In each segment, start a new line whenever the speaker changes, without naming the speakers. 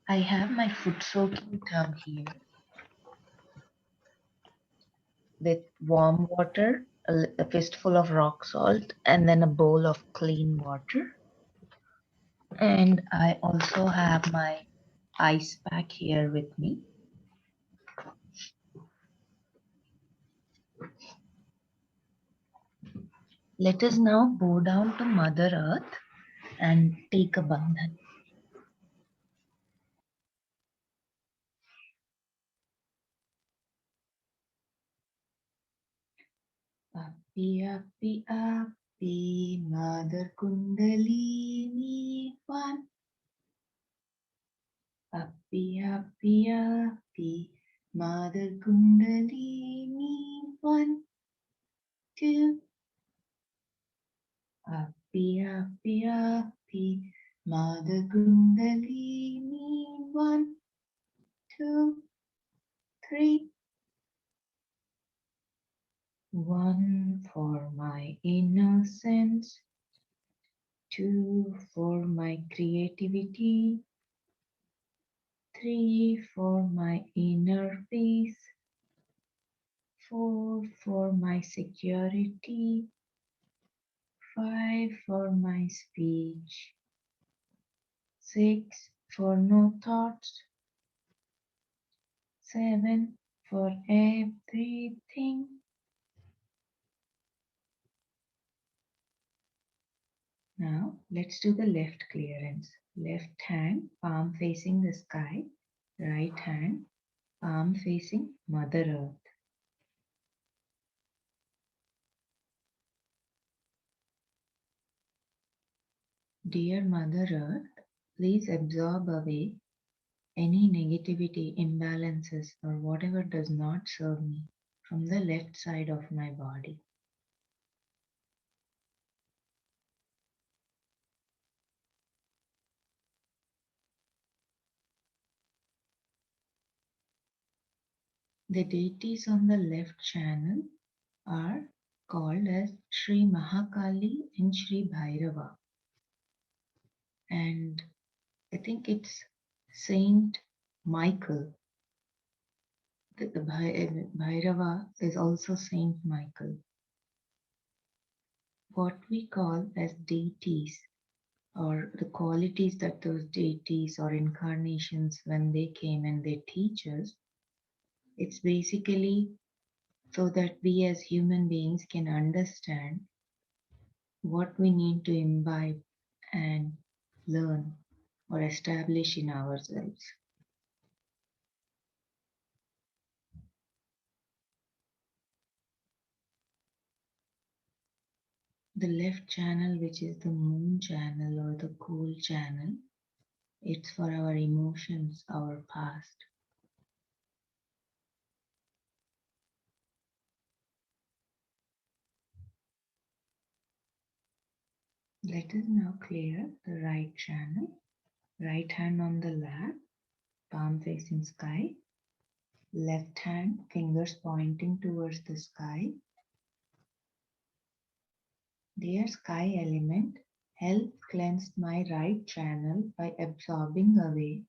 I have my foot soaking tub here with warm water, a fistful of rock salt, and then a bowl of clean water. And I also have my ice pack here with me. Let us now bow down to Mother Earth and take a bandhan. Appi, appi, appi, Mother Kundalini one. Appi, appi, appi, Mother Kundalini one, two. Appi, appi, appi, Mother Kundalini one, two, three. One for my innocence, two for my creativity, three for my inner peace, four for my security, five for my speech, six for no thoughts, seven for everything. Now let's do the left clearance. Left hand, palm facing the sky, right hand, palm facing Mother Earth. Dear Mother Earth, please absorb away any negativity, imbalances, or whatever does not serve me from the left side of my body. The deities on the left channel are called as Sri Mahakali and Sri Bhairava. And I think it's Saint Michael. The Bhairava is also Saint Michael. What we call as deities, or the qualities that those deities or incarnations, when they came and they teach us, it's basically so that we as human beings can understand what we need to imbibe and learn or establish in ourselves. The left channel, which is the moon channel or the cool channel, it's for our emotions, our past. Let us now clear the right channel. Right hand on the lap, palm facing sky. Left hand, fingers pointing towards the sky. Dear sky element, help cleanse my right channel by absorbing away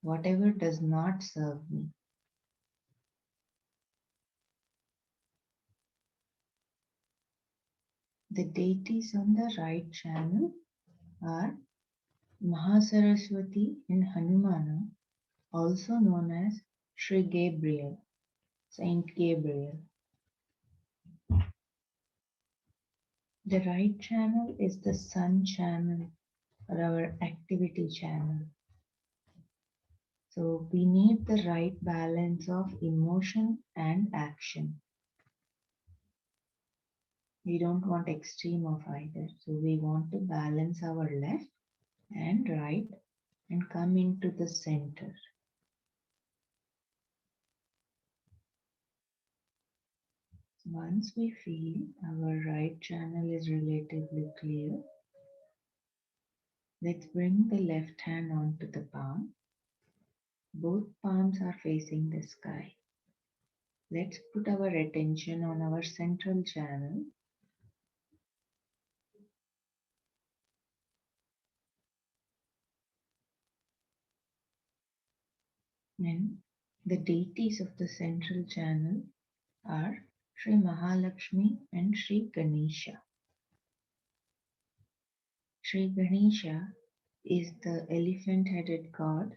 whatever does not serve me. The deities on the right channel are Mahasaraswati and Hanumana, also known as Sri Gabriel, Saint Gabriel. The right channel is the sun channel or our activity channel. So we need the right balance of emotion and action. We don't want extreme of either. So we want to balance our left and right and come into the center. Once we feel our right channel is relatively clear, let's bring the left hand onto the palm. Both palms are facing the sky. Let's put our attention on our central channel. And the deities of the central channel are Sri Mahalakshmi and Sri Ganesha. Sri Ganesha is the elephant-headed god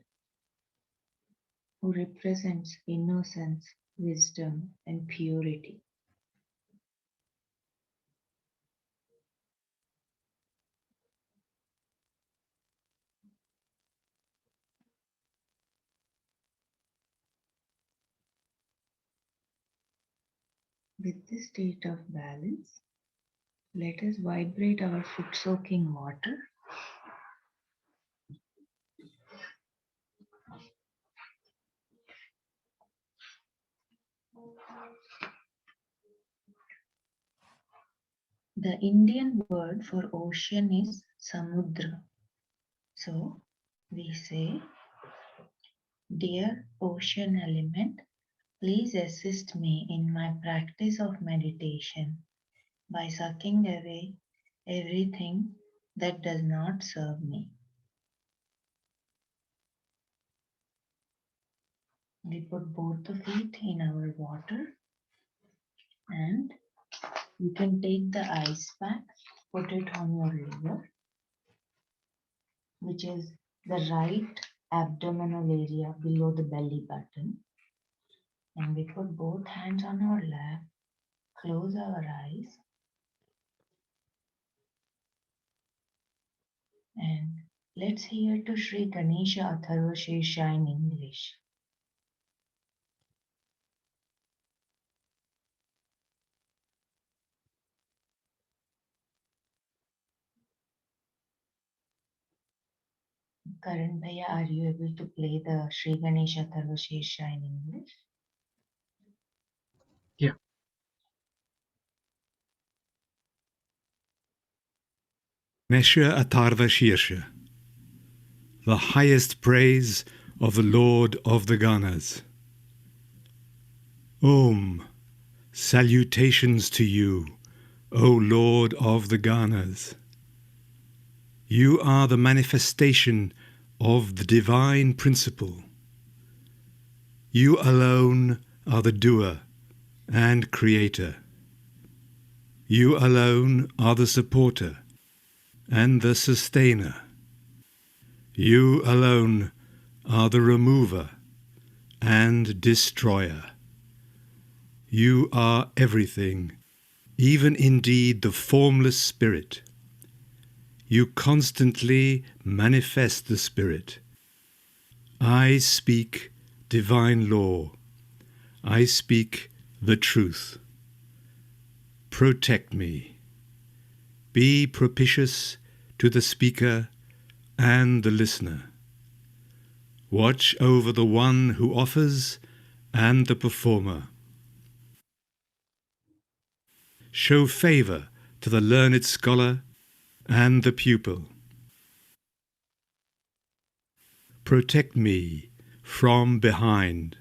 who represents innocence, wisdom, and purity. With this state of balance, let us vibrate our foot-soaking water. The Indian word for ocean is Samudra. So we say, Dear ocean element, please assist me in my practice of meditation by sucking away everything that does not serve me. We put both the feet in our water and you can take the ice pack, put it on your liver, which is the right abdominal area below the belly button. And we put both hands on our lap, close our eyes, and let's hear to Sri Ganesha Atharva Shirsha in English. Karan Bhaiya, are you able to play the Sri Ganesha Atharva Shirsha in English?
Yeah. Ganesha Atharva Shirsha, the highest praise of the Lord of the Ganas. Om, salutations to you, O Lord of the Ganas. You are the manifestation of the divine principle. You alone are the doer and creator. You alone are the supporter and the sustainer. You alone are the remover and destroyer. You are everything, even indeed the formless spirit. You constantly manifest the spirit. I speak divine law. I speak the truth. Protect me. Be propitious to the speaker and the listener. Watch over the one who offers and the performer. Show favour to the learned scholar and the pupil. Protect me from behind.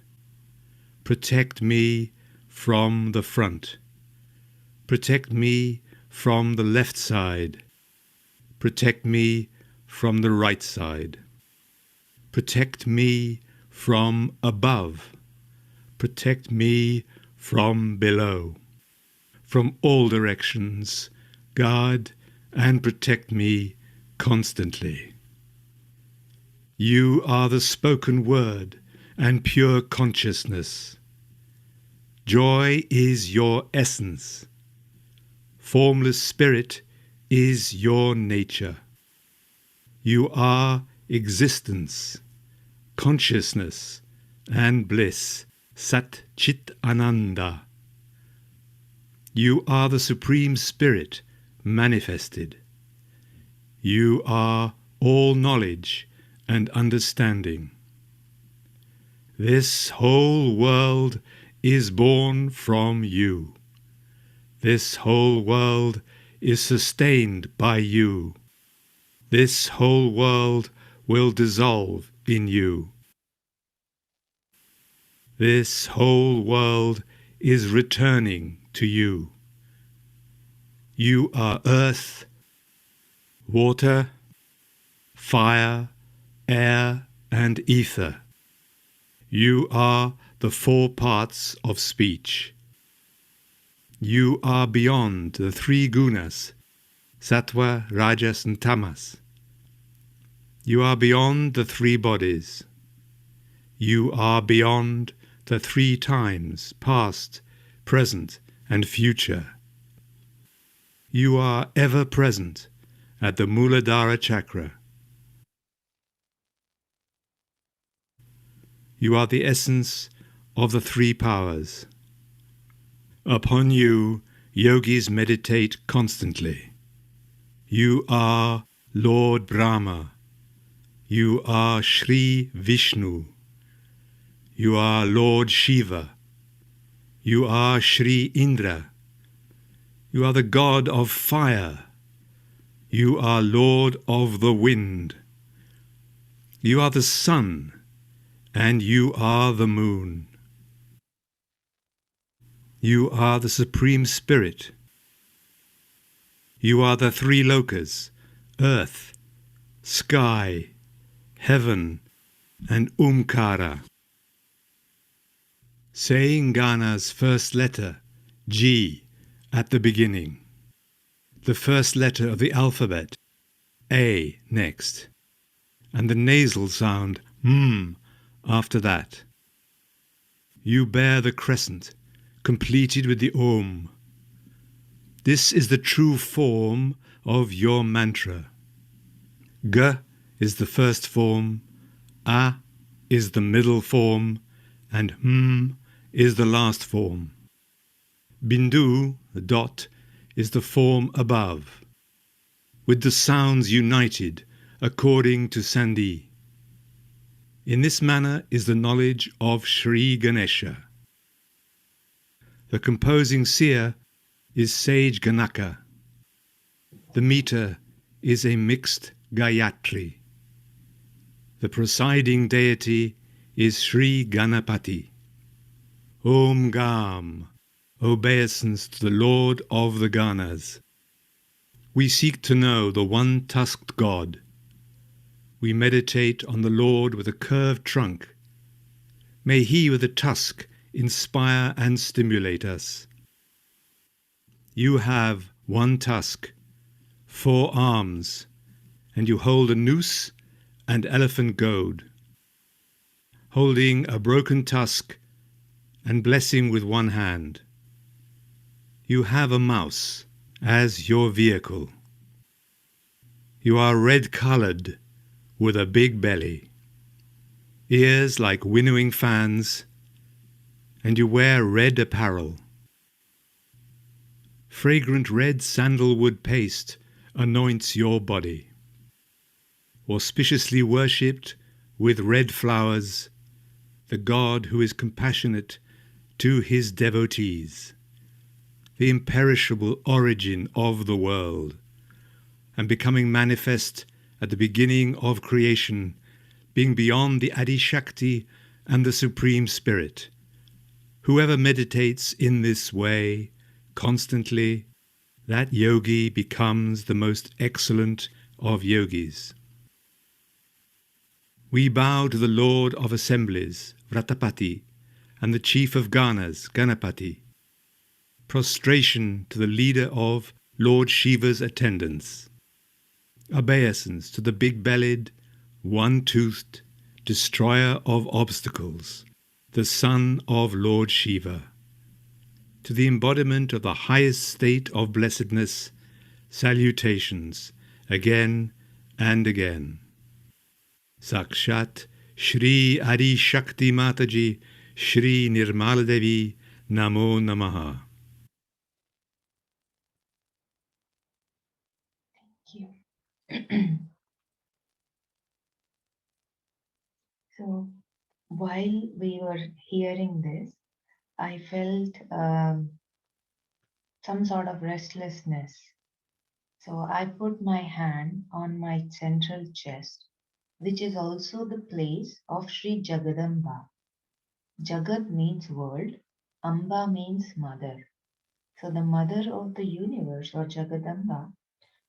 Protect me from the front. Protect me from the left side. Protect me from the right side. Protect me from above. Protect me from below. From all directions, guard and protect me constantly. You are the spoken word and pure consciousness. Joy is your essence. Formless spirit is your nature. You are existence, consciousness, and bliss, Sat Chit Ananda. You are the Supreme Spirit manifested. You are all knowledge and understanding. This whole world is born from you. This whole world is sustained by you. This whole world will dissolve in you. This whole world is returning to you. You are earth, water, fire, air, and ether. You are the four parts of speech. You are beyond the three gunas, sattva, rajas and tamas. You are beyond the three bodies. You are beyond the three times, past, present and future. You are ever present at the Muladhara chakra. You are the essence of the three powers. Upon you, yogis meditate constantly. You are Lord Brahma. You are Sri Vishnu. You are Lord Shiva. You are Sri Indra. You are the god of fire. You are Lord of the wind. You are the sun, and you are the moon. You are the Supreme Spirit. You are the three lokas, earth, sky, heaven, and Umkara. Saying Gana's first letter, G, at the beginning. The first letter of the alphabet, A, next. And the nasal sound, after that. You bear the crescent, completed with the Om. This is the true form of your mantra. G is the first form, A is the middle form, and is the last form. Bindu, the dot, is the form above, with the sounds united according to Sandhi. In this manner is the knowledge of Sri Ganesha. The composing seer is Sage Ganaka. The meter is a mixed Gayatri. The presiding deity is Sri Ganapati. Om Gam, obeisance to the Lord of the Ganas. We seek to know the one-tusked God. We meditate on the Lord with a curved trunk. May he with a tusk inspire and stimulate us. You have one tusk, 4 arms, and you hold a noose and elephant goad. Holding a broken tusk and blessing with one hand. You have a mouse as your vehicle. You are red-coloured with a big belly, ears like winnowing fans, and you wear red apparel. Fragrant red sandalwood paste anoints your body. Auspiciously worshipped with red flowers, the God who is compassionate to his devotees, the imperishable origin of the world, and becoming manifest at the beginning of creation, being beyond the Adi Shakti and the Supreme Spirit. Whoever meditates in this way constantly, that yogi becomes the most excellent of yogis. We bow to the Lord of Assemblies, Vratapati, and the Chief of Ganas, Ganapati. Prostration to the leader of Lord Shiva's attendants. Obeisance to the big-bellied, one-toothed, destroyer of obstacles, the son of Lord Shiva. To the embodiment of the highest state of blessedness, salutations, again and again. Sakshat Shri Adi Shakti Mataji, Shri Nirmala Devi, Namo Namaha.
Thank you. So while we were hearing this, I felt some sort of restlessness. So I put my hand on my central chest, which is also the place of Sri Jagadamba. Jagat means world, Amba means mother. So the mother of the universe or Jagadamba,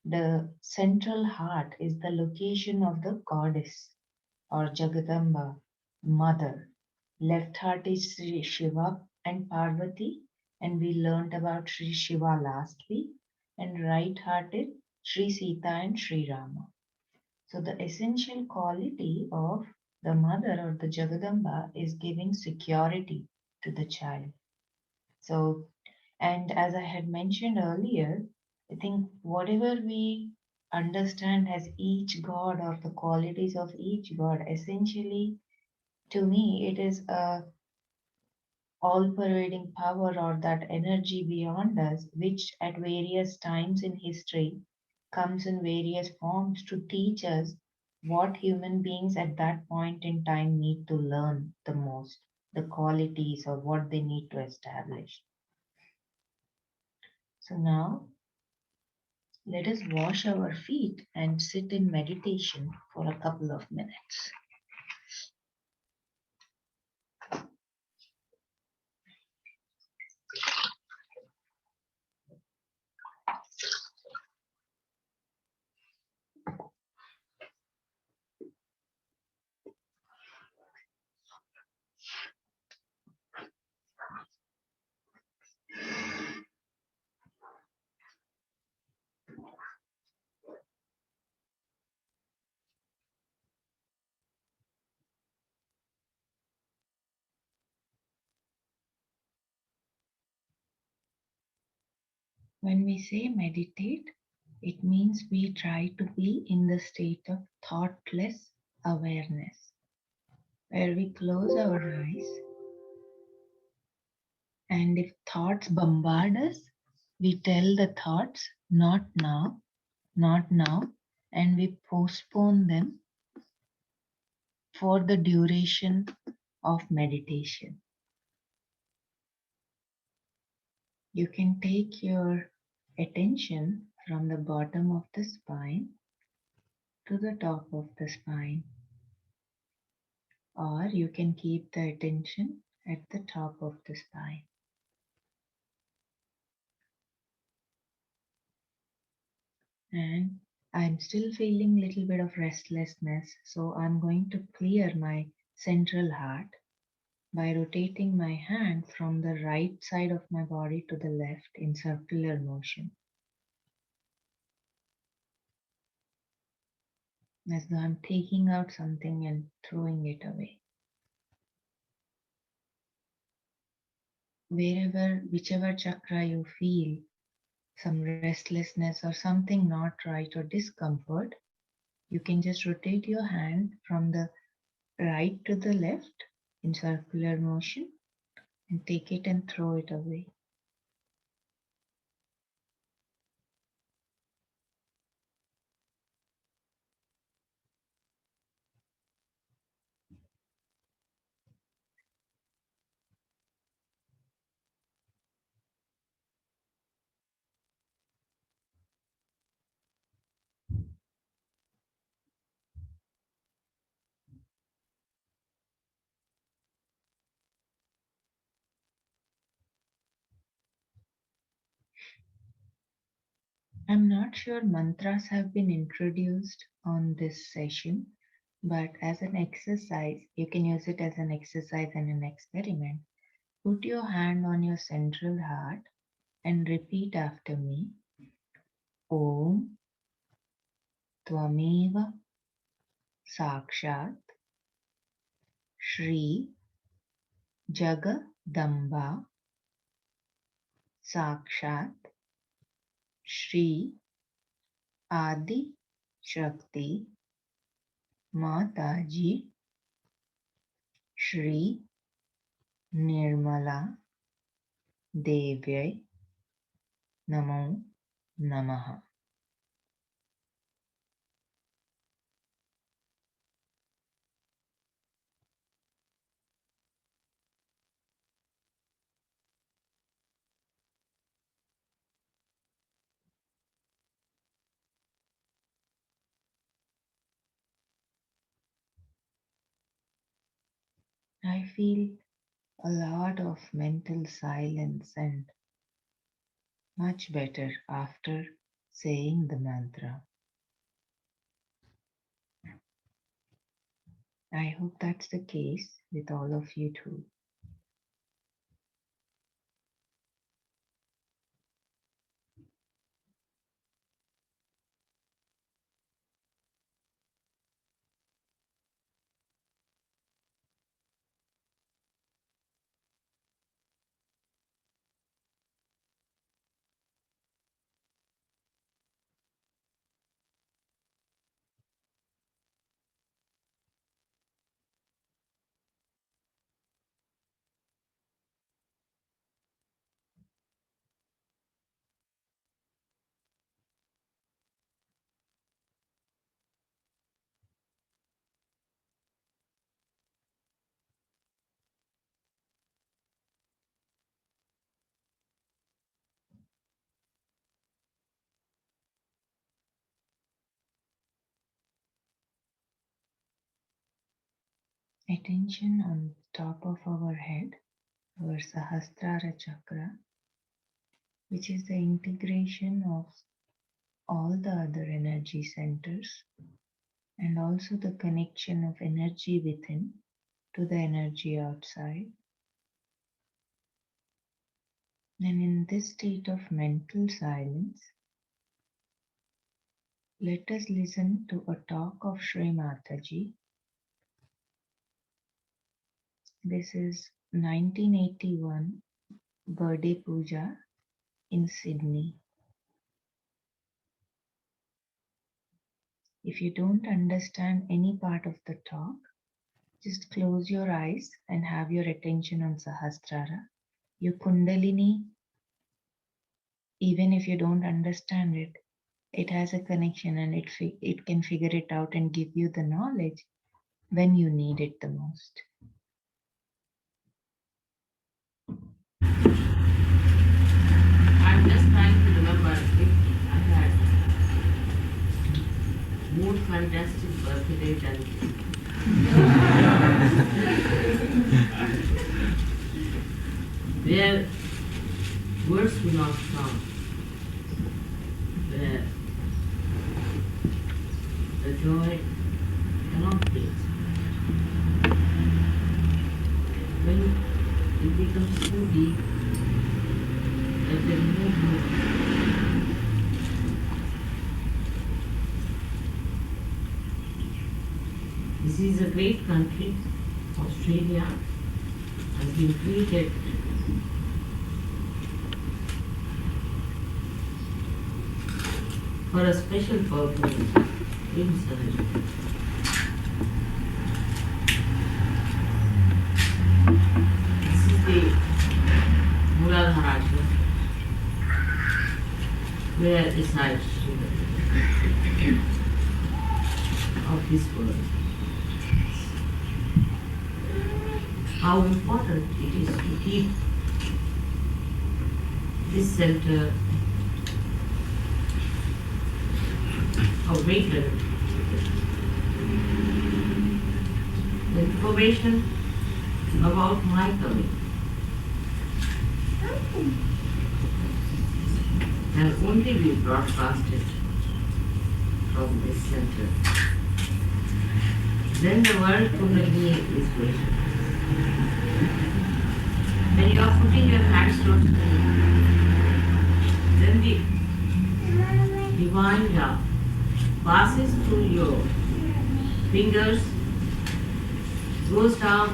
the central heart is the location of the goddess or Jagadamba, mother. Left heart is Sri Shiva and Parvati, and we learnt about Sri Shiva last week. And right heart is Sri Sita and Sri Rama. So the essential quality of the mother or the Jagadamba is giving security to the child. So, and as I had mentioned earlier, I think whatever we understand as each god or the qualities of each god, essentially to me, it is a all pervading power or that energy beyond us, which at various times in history comes in various forms to teach us what human beings at that point in time need to learn the most, the qualities or what they need to establish. So now let us wash our feet and sit in meditation for a couple of minutes. When we say meditate, it means we try to be in the state of thoughtless awareness, where we close our eyes and if thoughts bombard us, we tell the thoughts, not now, not now, and we postpone them for the duration of meditation. You can take your attention from the bottom of the spine to the top of the spine, or you can keep the attention at the top of the spine. And I'm still feeling a little bit of restlessness, so I'm going to clear my central heart by rotating my hand from the right side of my body to the left in circular motion, as though I'm taking out something and throwing it away. Wherever, whichever chakra you feel some restlessness or something not right or discomfort, you can just rotate your hand from the right to the left in circular motion and take it and throw it away. I'm not sure mantras have been introduced on this session, but as an exercise, you can use it as an exercise and an experiment. Put your hand on your central heart and repeat after me. Om Tvameva Sakshat Shri Jagadamba Sakshat Shri Adi Shakti Mataji Shri Nirmala Devyai Namo Namaha. I feel a lot of mental silence and much better after saying the mantra. I hope that's the case with all of you too. Attention on top of our head, our Sahasrara chakra, which is the integration of all the other energy centers and also the connection of energy within to the energy outside. And in this state of mental silence, let us listen to a talk of Sri Mataji. This is 1981 birthday puja in Sydney. If you don't understand any part of the talk, just close your eyes and have your attention on Sahasrara. Your Kundalini, even if you don't understand it, it has a connection and it can figure it out and give you the knowledge when you need it the most.
I'm just trying to remember if I had more fantastic birthday than where words will not come, where the joy cannot be. When it becomes so deep that there is no hope. This is a great country. Australia has been created for a special purpose in Sahaja. This is the Muladhara, where resides of this world. How important it is to keep this center awakened. The information about my coming can only be broadcasted from this center. Then the world Kundalini is greater. When you are putting your hands towards the then the divine love passes through your fingers, goes down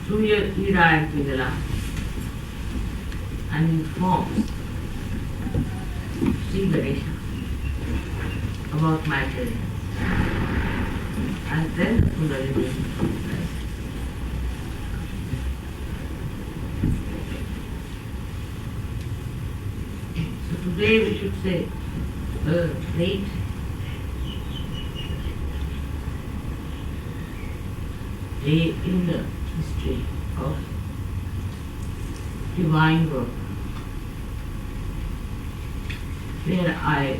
through your Ida and Pingala and informs Sri Ganesha about my presence. And then the Kundalini rises. So today we should say a great day in the history of divine work, where I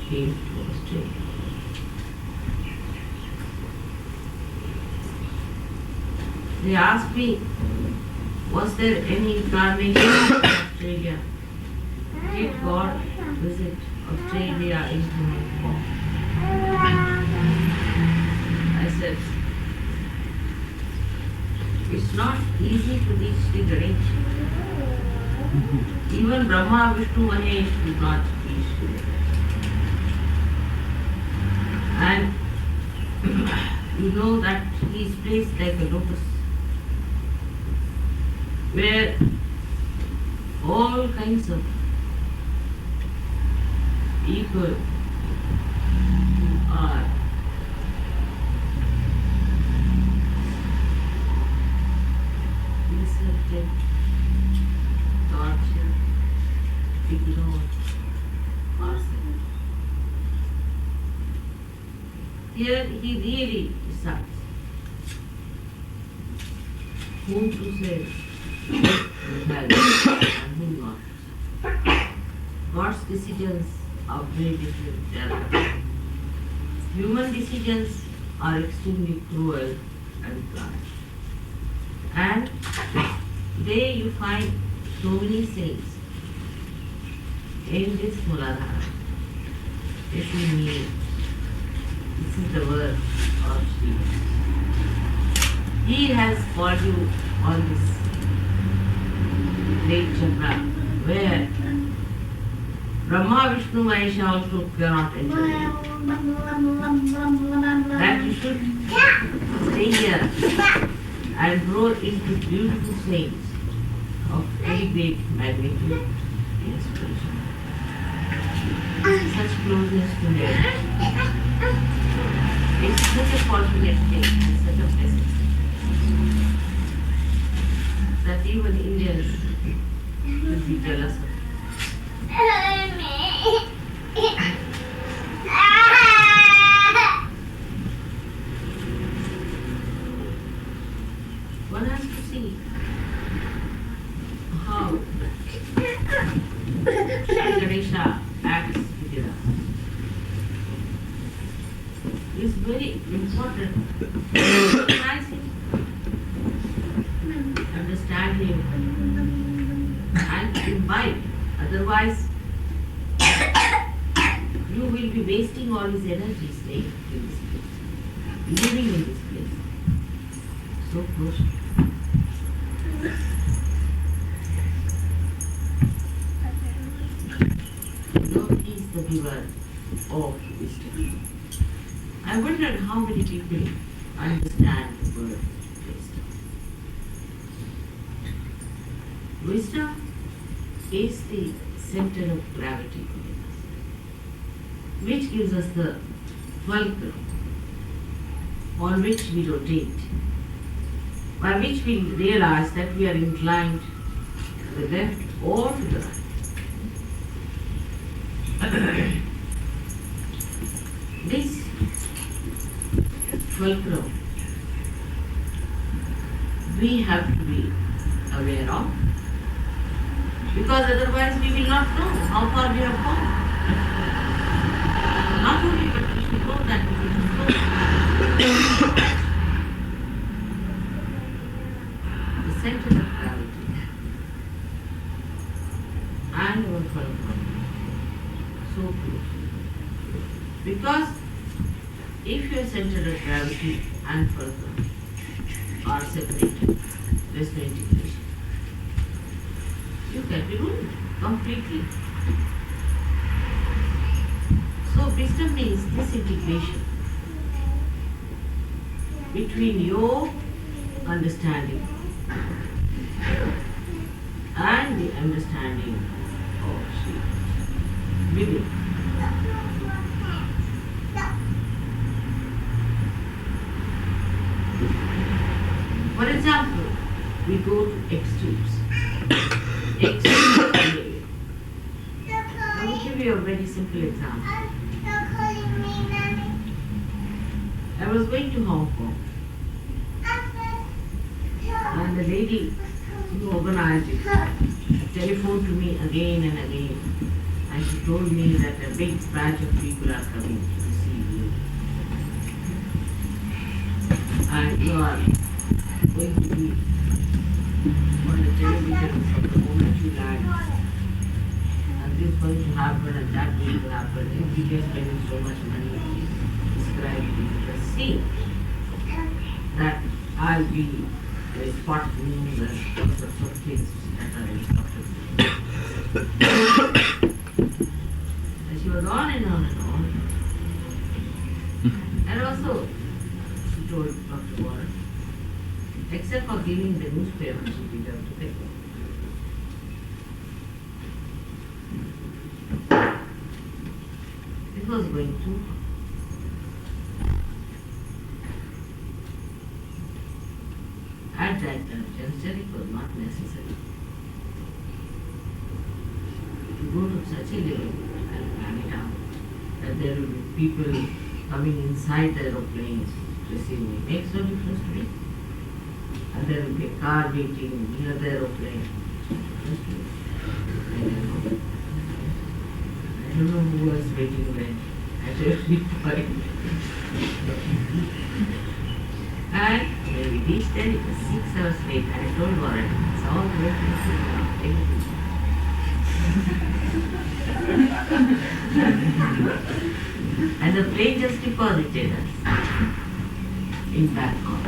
came to Australia. They asked me, was there any incarnation in Australia? Did God visit Australia in human form? precepts, it's not easy to reach the Ganesh. Even Brahma, Vishnu, Mahesh could not reach to it. And you know that he is placed like a lotus, where all kinds of people who are insulted, tortured, ignored, forsaken. Here he really decides whom to save and whom not. God's decisions are very different. They are different. Human decisions are extremely cruel and blunt. And today you find so many saints in this Muladhara. This is me. This is the word of Shiva. He has called you on this great chakra where Brahma, Vishnu, Mahesha also cannot enter in. That you should stay here and grow into beautiful saints of very great magnitude and inspiration. Such closeness to Him. It's such a fortunate thing and such a blessing that even Indians will be jealous of. One has to see how Ganesha acts with us. It's very important to recognize him, understand him, and imbibe. Otherwise, you will be wasting all his energy staying in this place, living in this place. So close. God is the giver of wisdom. I wondered how many people understand the word wisdom. Wisdom is the center of gravity within us, which gives us the fulcrum on which we rotate, by which we realize that we are inclined to the left or to the right. This fulcrum we have to be aware of, because otherwise we will not know how far we have gone. Not only, but we should know that we should know the center of gravity and our fulcrum so close. Because if your center of gravity and fulcrum are separated, there is no integration. You can be ruined completely. So wisdom means this integration between your understanding and the understanding of Shiva. Vivek. For example, we go to extremes. Extremes. I will give you a very simple example. I was going to Hong Kong, and the lady who organized it telephoned to me again and again, and she told me that a big batch of people are coming to see you, and you are going to be on the television from the moment you land, and this is going to happen and that going to happen. If we are spending so much money, describe it as scene. I'll be spot memes and all sorts of things that are instructed. And she was on and on and on. And also, she told Dr. Warren, except for giving the newspaper, she didn't have to pay. It was going too far. At that juncture, it was not necessary to go to such a level and plan it out that there will be people coming inside the aeroplanes receiving me. Makes no difference to me. And there will be a car waiting near the aeroplane. I don't know who was waiting there at every point. And when we reached there, it was 6 hours late. I told Warren, it's all good. And the plane just deposited us in Bangkok.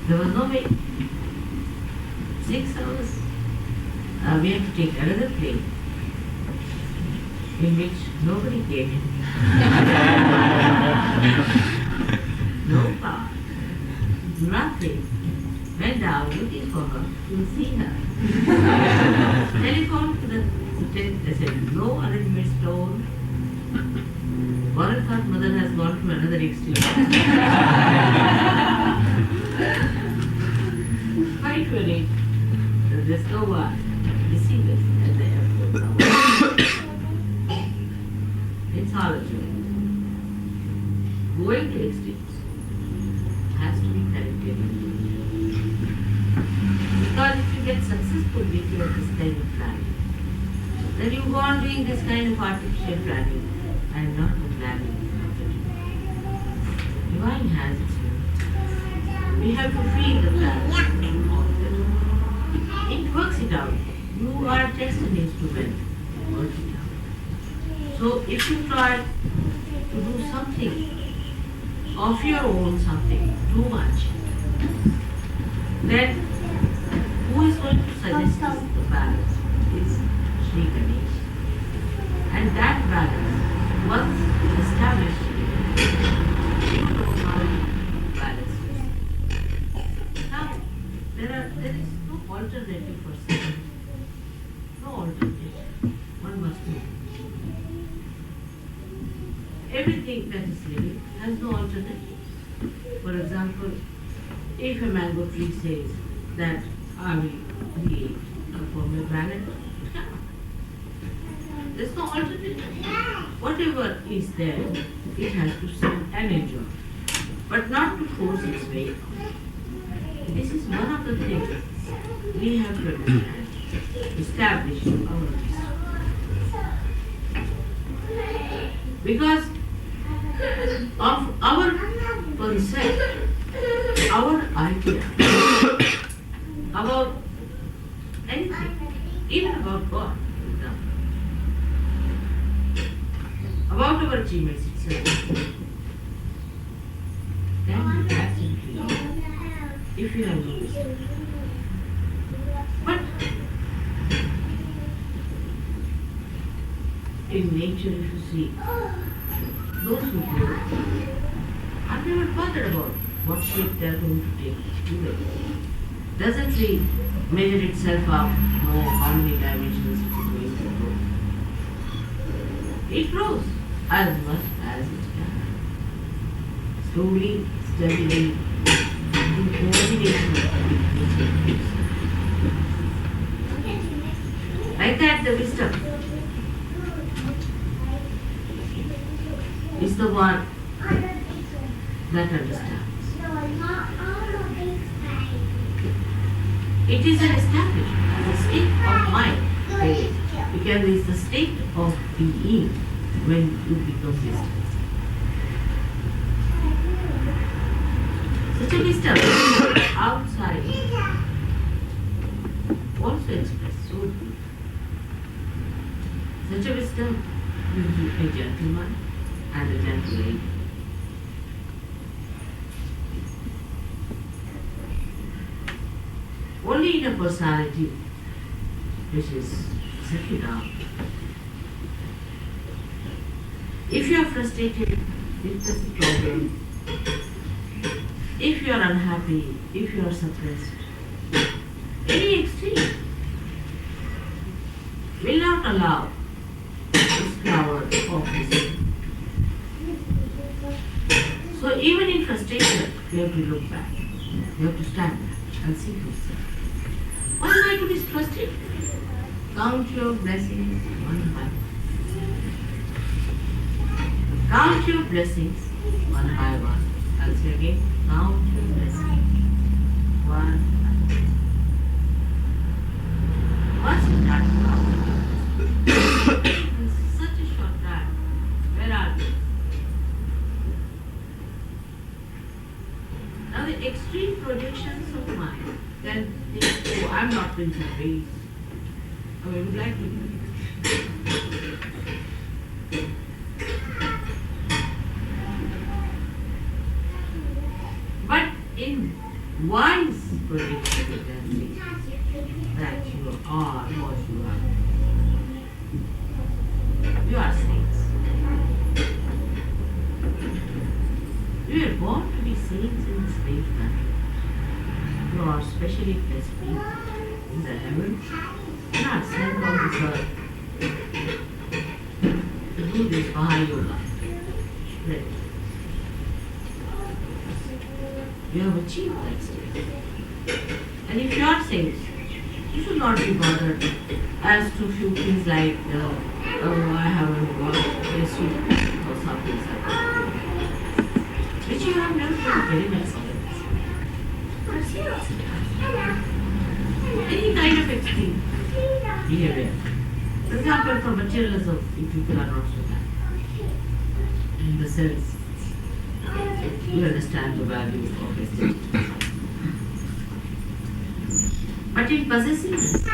There was no wait. 6 hours. We had to take another plane in which nobody came in. No car. Nothing. Went down looking for her. You'll see her. Telephone to the hotel. They said no arrangement stone. Warren thought mother has gone to another extreme. Quite worried. There's no one. Receivers at the airport. It's all a joke. Going to extremes has to be corrected. Because if you get successful with your this kind of planning, then you go on doing this kind of artificial planning and not the planning of the divine has its will. We have to feel the plan. It works it out. You are just an instrument. Work it out. So if you try to do something of your own, something too much, then who is going to suggest us the balance? It's Sri Ganesh. And that balance, once established, you know how to balance it. Now, there is no alternative for sex. No alternative. One must know. Everything that is living has no alternative. For example, if a mango tree says that I will create a pomegranate, it cannot. There's no alternative. Whatever is there, it has to sit and enjoy, but not to force its way out. This is one of the things we have to understand, establishing our wisdom. Because of our concept, our idea about anything, even about God, for example, about our achievements itself, can be absolutely wrong if you have no wisdom. But in nature, if you see, those who grow are never bothered about what shape they are going to take. Doesn't really measure itself up, know how many dimensions it is going to grow. It grows as much as it can. Slowly, steadily, in coordination with nature. Like that, the wisdom is the one that understands. It is an establishment as a state of mind. Because it is the state of being when you become wisdom. Such a wisdom outside also expressed so deeply. Such a wisdom will be a gentleman and a gentle lady. only in a personality which is settled down. If you are frustrated, if there's a problem, if you are unhappy, if you are suppressed, any extreme will not allow this flower of wisdom. So even in frustration, you have to look back. You have to stand back and see yourself. Why am I to be frustrated? Count your blessings one by one. Count your blessings one by one. I'll say again, count your blessings one by one. Once you start counting your blessings, in such a short time, where are you? Now the extreme projections of mind then think, oh, I'm not going to raise. I would like to do it. But in wise projection, you can see that you are what you are. You are saints. You were born to be saints in this lifetime. You are specially blessed people in the heavens, not sent on this earth to do this Sahaja Yoga. Right. You have achieved that state. And if you are saints, you should not be bothered as to few things like, oh, I haven't got this week or something like that, which you have never been very much serious. Any kind of extreme behavior. For example, for materialism, if people are not so happy, in the sense you understand the value of aesthetics. But in possessiveness,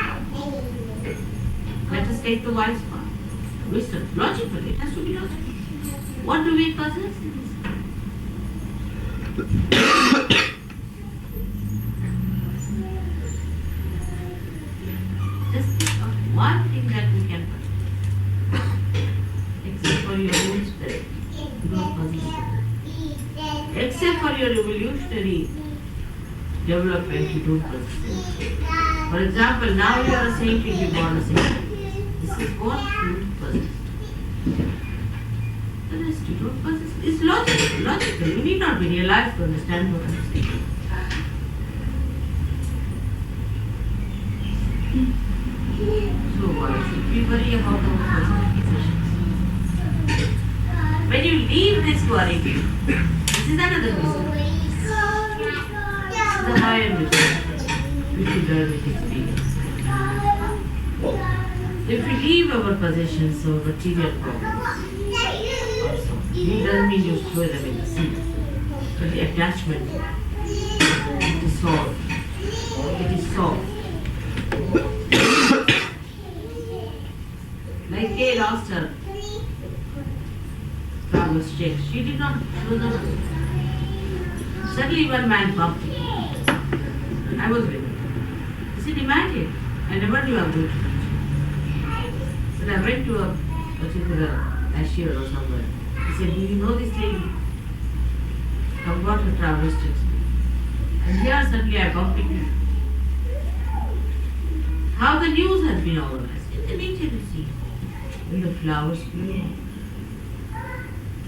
let us take the wise part. Wisdom, logical, it has to be logical. What do we possess in this? Just think of one thing that we can possess. Except for your own spirit, you don't possess it. Except for your evolutionary development, you don't possess it. For example, now you are a saint, you be born a saint. This is what you possess. The rest you don't possess. It's logical. You need not be realized to understand what I'm saying. So why should we worry about our personal possessions? When you leave this worry, this is another wisdom. This is the higher wisdom which you learn with experience. If we leave our possessions or material problems, also, it doesn't mean you throw them in the sea. But the attachment, it is solved. It is solved. Like Kay lost her travel stakes. She did not throw them away. Suddenly one man bumped me. I was with him. He said, imagine, I never knew I would. But I went to a particular cashier or somewhere. He said, do you know this lady? I've got her travel stakes. And here suddenly I bumped into her. How the news has been organized. In the nature you see. When the flowers bloom.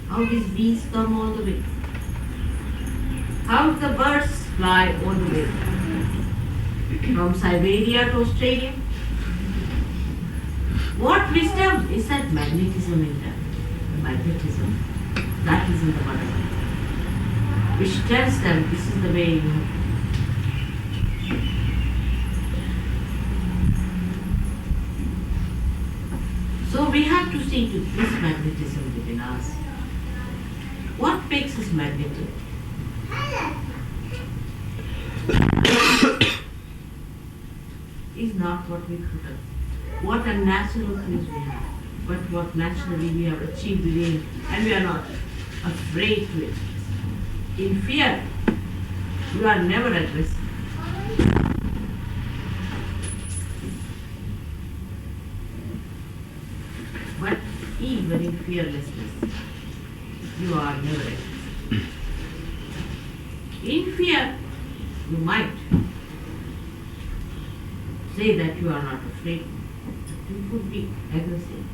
How these bees come all the way. How the birds fly all the way. From Siberia to Australia. What wisdom is that magnetism in them? The magnetism. That is in the butterfly. Which tells them this is the way you know. So we have to see to this magnetism within us. What makes us magnetic? Is not what we put up. What unnatural things we have, but what naturally we have achieved within, and we are not afraid to express. In fear, you are never at risk. But even in fearlessness, you are never at peace. In fear, you might say that you are not afraid, but you could be aggressive.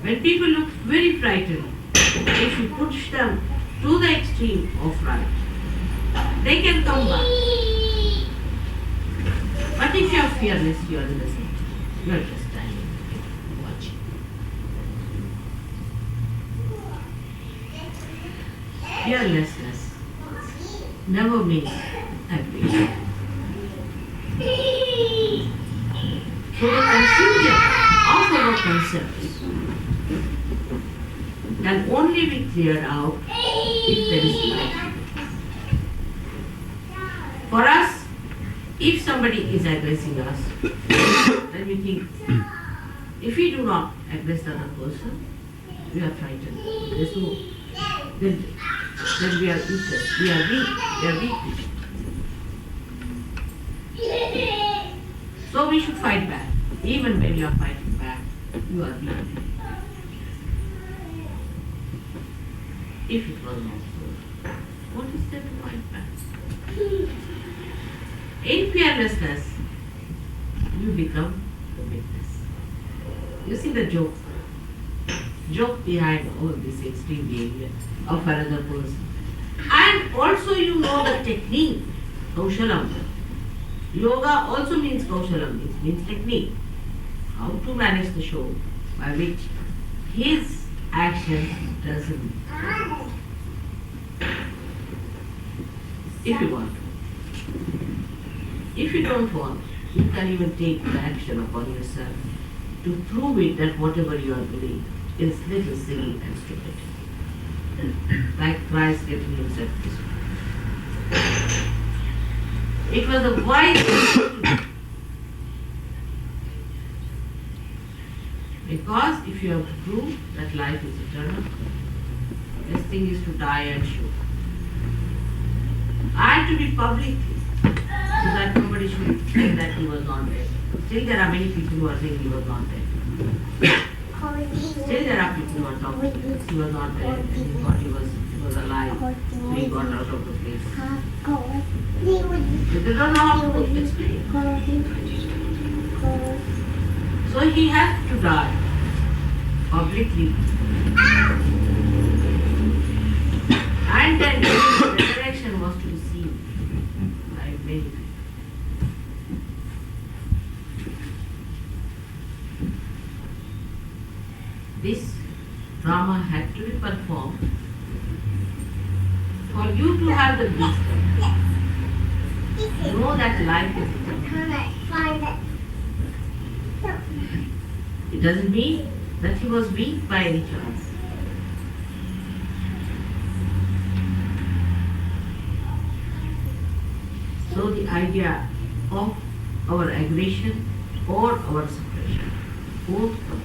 When people look very frightened, if you push them to the extreme of fright, they can come back. But if you are fearless, you are innocent. You are just standing, watching. Fearlessness never means aggression. So the confusion of our concepts can only be cleared out if there is light. For us, if somebody is aggressing us, then we think, if we do not aggress the other person, we are frightened. There's no, then we are useless. We are weak. We are weak. So we should fight back. Even when you are fighting back, you are weak. If it was not so, what is there to fight back? In fearlessness, you become the witness. You see the joke behind all this extreme behavior of another person. And also you know the technique, Kaushalam. Yoga also means Kaushalam, it means technique. How to manage the show by which his action doesn't. If you want to. If you don't want, you can even take the action upon yourself to prove it that whatever you are doing is little silly and stupid. Like Christ getting himself crucified. It was a wise thing to do. Because if you have to prove that life is eternal, the best thing is to die and show. And to be public, so that nobody should think that he was not dead. Still there are many people who are saying he was not dead. Still there are people who are talking he was not dead and he thought he was alive, so he got out of the place. But they don't know how to explain. So he had to die publicly. And then the resurrection was to be seen by many people. This drama had to be performed for you to have the wisdom. Know that life is eternal. It doesn't mean that he was weak by any chance. So the idea of our aggression or our suppression, both come.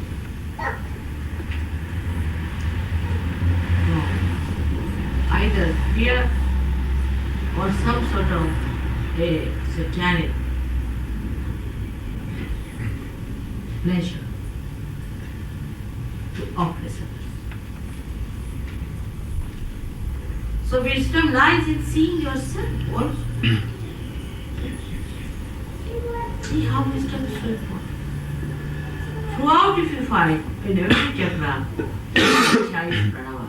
No. Either fear or some sort of a satanic pleasure to oppress others. So wisdom lies in seeing yourself also. See how wisdom is so important. Throughout, if you find in every chakra, Shai is Pranava,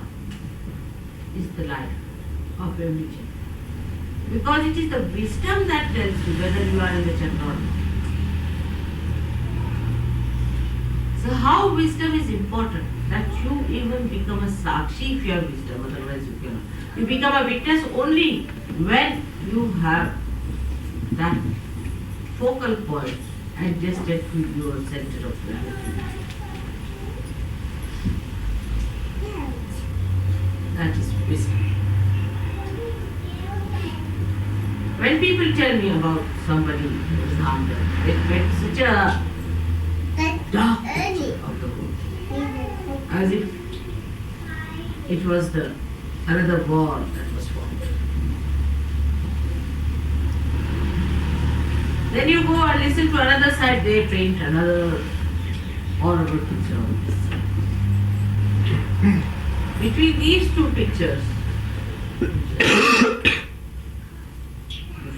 is the life of every chakra. Because it is the wisdom that tells you whether you are in the chakra or not. So how wisdom is important, that you even become a sakshi if you have wisdom, otherwise you cannot. You become a witness only when you have that focal point adjusted to your center of gravity. That is wisdom. When people tell me about somebody who is harmed, it makes such a dark picture of the world, as if it was the another war that was fought. Then you go and listen to another side, they paint another horrible picture of this. Between these two pictures, you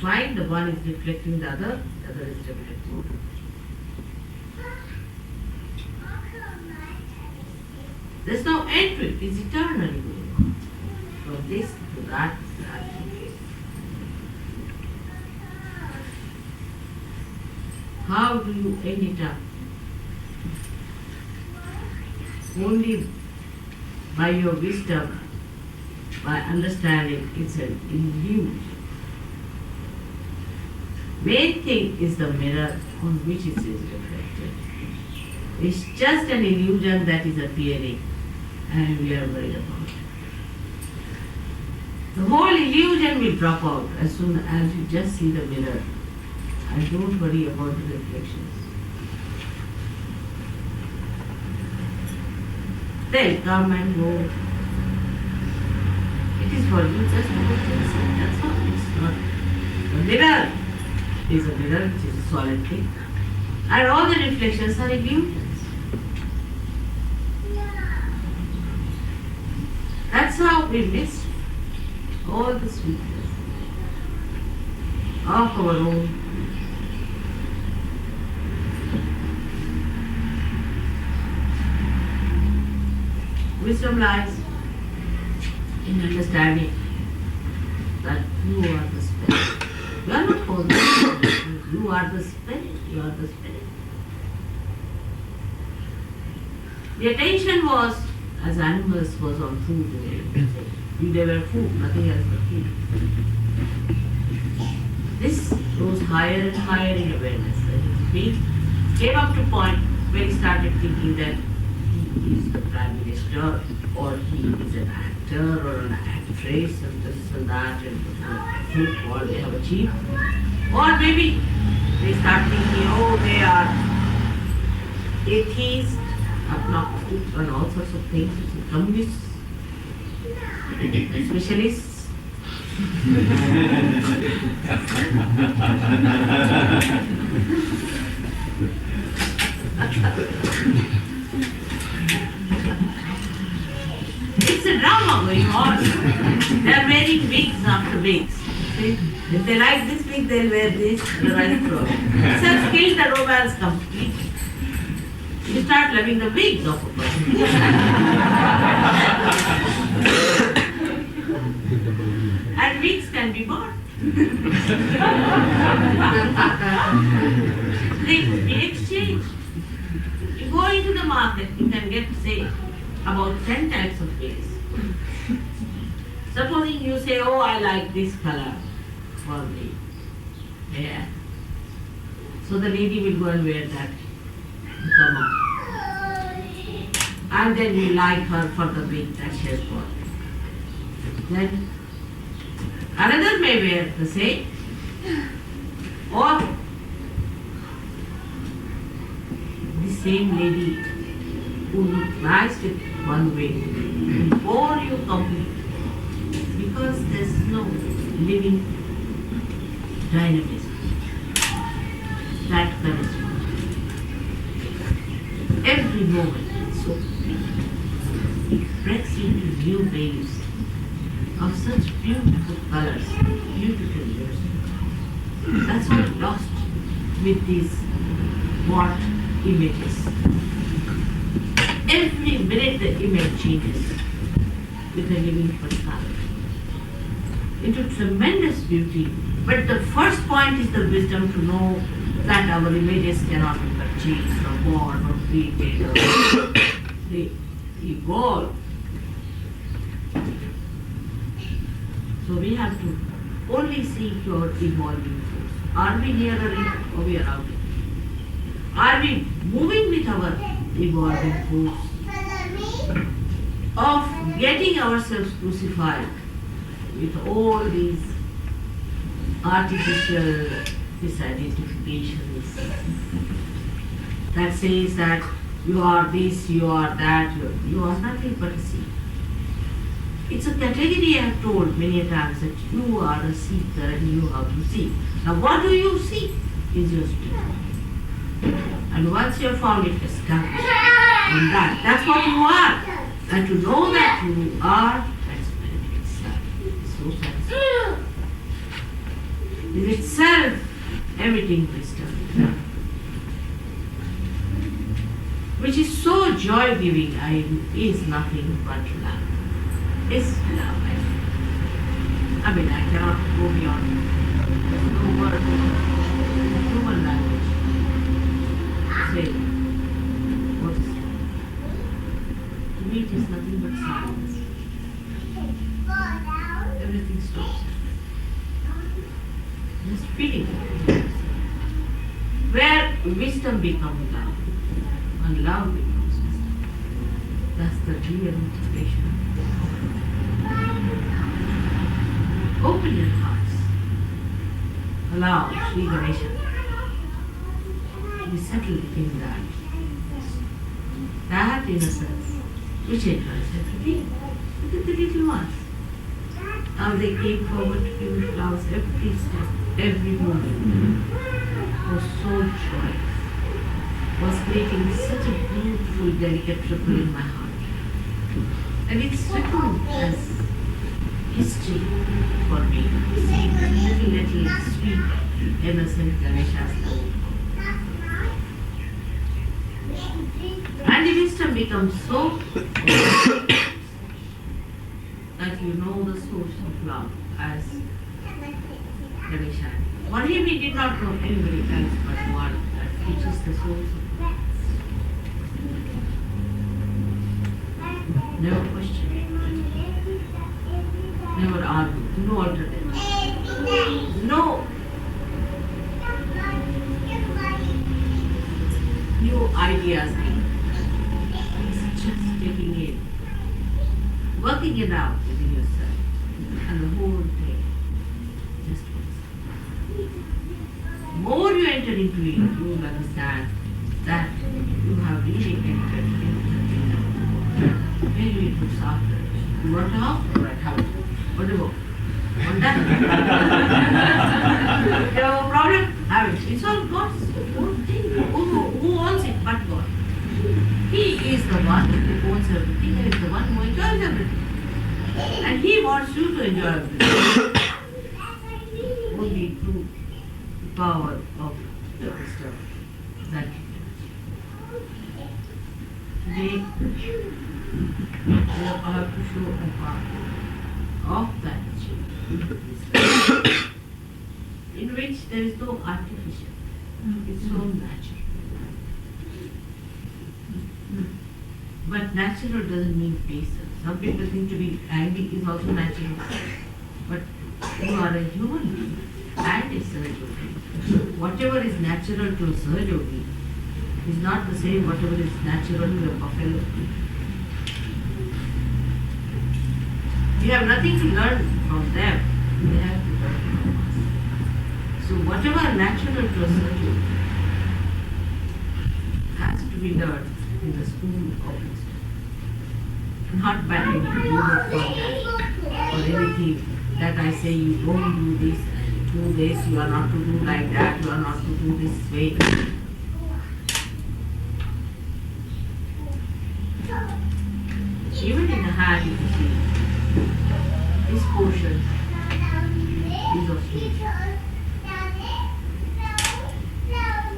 find the one is reflecting the other is reflecting. There's no end to it, it's eternally going on. From this to that to that. How do you end it up? Only by your wisdom, by understanding it's an illusion. Main thing is the mirror on which it is reflected. It's just an illusion that is appearing and we are worried about it. The whole illusion will drop out as soon as you just see the mirror and don't worry about the reflections. They'll come and go. It is for you just to look and see. That's all. It's not. The mirror is a mirror which is a solid thing. And all the reflections are illusions. That's how we miss all the sweetness of our own. Wisdom lies in understanding that you are the spirit. You are not holy. You are the spirit. You are the spirit. The attention was, as animals, was on food. They were food, nothing else but food. This goes higher and higher in awareness. He came up to a point where he started thinking that he is the prime minister, or he is an actor or an actress, and this and that, and what they have achieved. Or maybe they start thinking, oh, they are atheists, agnostics, and all sorts of things, communists, specialists. It's a drama going on. They are wearing wigs after wigs. See? If they like this wig, they'll wear this, otherwise throw. This has killed the romance completely. You start loving the wigs of a person. And wigs can be bought. They could be exchanged. You go into the market, you can get, say, about 10 types of wigs. Supposing you say, oh, I like this color for me. Yeah. So the lady will go and wear that. Come on. And then you like her for the wig that she has bought. Then another may wear the same. Or the same lady who looked nice with one way will bore you completely. Because there's no living dynamism. That charisma. Every moment is so it breaks into new waves of such beautiful colors, beautiful years. That's what I'm lost with these what images. Every minute the image changes with a living personality into tremendous beauty. But the first point is the wisdom to know that our images cannot be purchased or born or created or they evolve. So we have to only seek your evolving force. Are we nearer it or we are out? Are we moving with our evolving force of getting ourselves crucified with all these artificial disidentifications that says that you are this, you are that, you are nothing but a seeker. It's a category I have told many a times that you are a seeker and you have to seek. Now what do you seek? is your strength. And once you have found it established, and that's what you are. And to know that you are, that's very itself. It's so satisfying. Is itself emitting wisdom, which is so joy-giving, is nothing but love. It's love. I mean, I cannot go beyond. There's no word, human language. Say, what is it? To me, it is nothing but silence. Everything stops. Just feeling it. Where wisdom becomes love, and love becomes wisdom. That's the real motivation. Open your hearts. Allow Sri Ganesha to be settled in that. That innocence which enjoys everything. Look at the little ones. How they came forward to give me flowers every step, every moment. Was so joyous. Was creating such a beautiful, delicate ripple in my heart. And it's written as history for me. Seeing little sweet, innocent Ganesha's love. And the wisdom becomes so that you know the source of love as Ganesha. For him, he did not know anybody else but one, which is the source of love. Never question it. Never argue. No alternative. No new ideas. It's just taking in, working it out within yourself, and the whole thing just works. More you enter into it, you will understand that you have really entered into the kingdom. Maybe it looks after. You want a house? All right, have it. What do you want? Want that? You have a problem? Have it. It's all God's own thing. Who owns it but God? He is the one who owns everything and is the one who enjoys everything. And He wants you to enjoy everything. Only through the power of the wisdom that today I have to show a part of that in which there is no artificial. It's so natural. But natural doesn't mean baser. Some people think to be angry is also natural. But you are a human being and a Sahaja. Whatever is natural to a Sahaja is not the same whatever is natural to a buffalo. We have nothing to learn from them. They have to learn from us. So whatever natural to a Sahaja has to be learned in the school of wisdom. Not by any human contact or anything that I say you don't do this and do this, you are not to do like that, you are not to do this way. Even in the hand you see, this portion is of truth.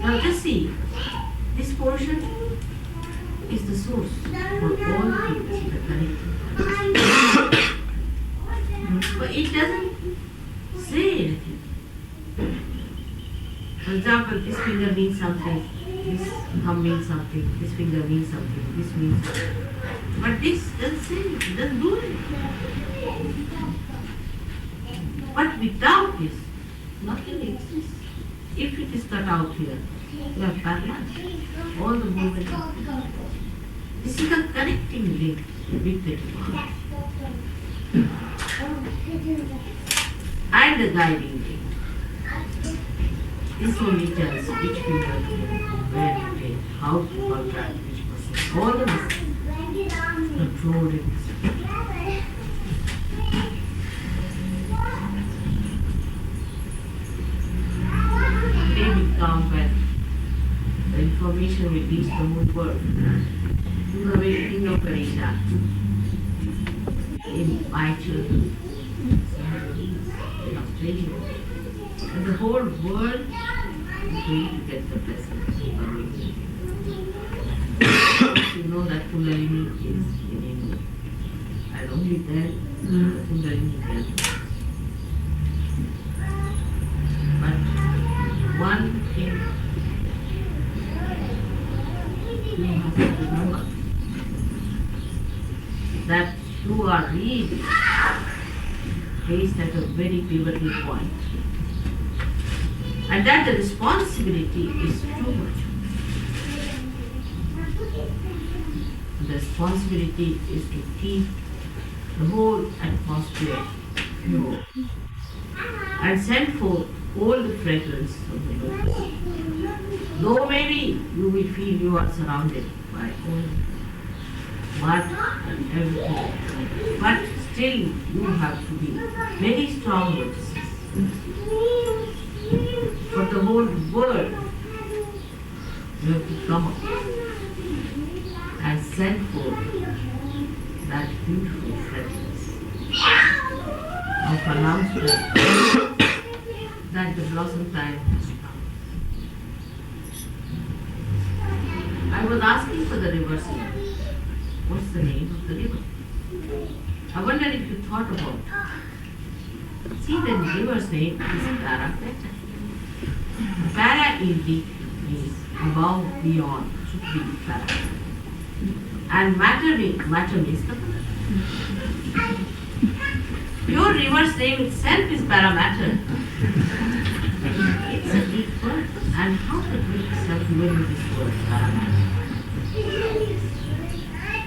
Now just see, this portion is the source for all things, the connecting. But it doesn't say anything. For example, this finger means something, this thumb means something, this finger means something, this means something. But this doesn't say anything, doesn't do anything. But without this, nothing exists. If it is cut out here, you are paralyzed. All the movement of this is the connecting link with the divine. And the guiding link. This only tells which finger to take, where to take, how to contract which muscle. All the muscles controlled in this. Maybe come when the information will reach the whole world. To the very king of Ganesha, in my children, in Australia, and the whole world is going to get the blessing. You know that Kundalini is in India, and only there the Kundalini can. But one thing you have to remember, that you are really placed at a very pivotal point, and that the responsibility is too much. The responsibility is to keep the whole atmosphere pure and send forth all the fragrance of the lotus. Though maybe you will feel you are surrounded by all mud and everything, but still you have to be very strong lotuses. For the whole world, you have to come up and send forth that beautiful fragrance of announcement that the blossom time has come. I was asking for the river's name. What's the name of the river? I wonder if you thought about it. See, the river's name is Para. Para indeed means above, beyond, should be para. And matter means the pure river's name itself is paramatter. It's a Greek word. And how the Greeks have given this word paramatter?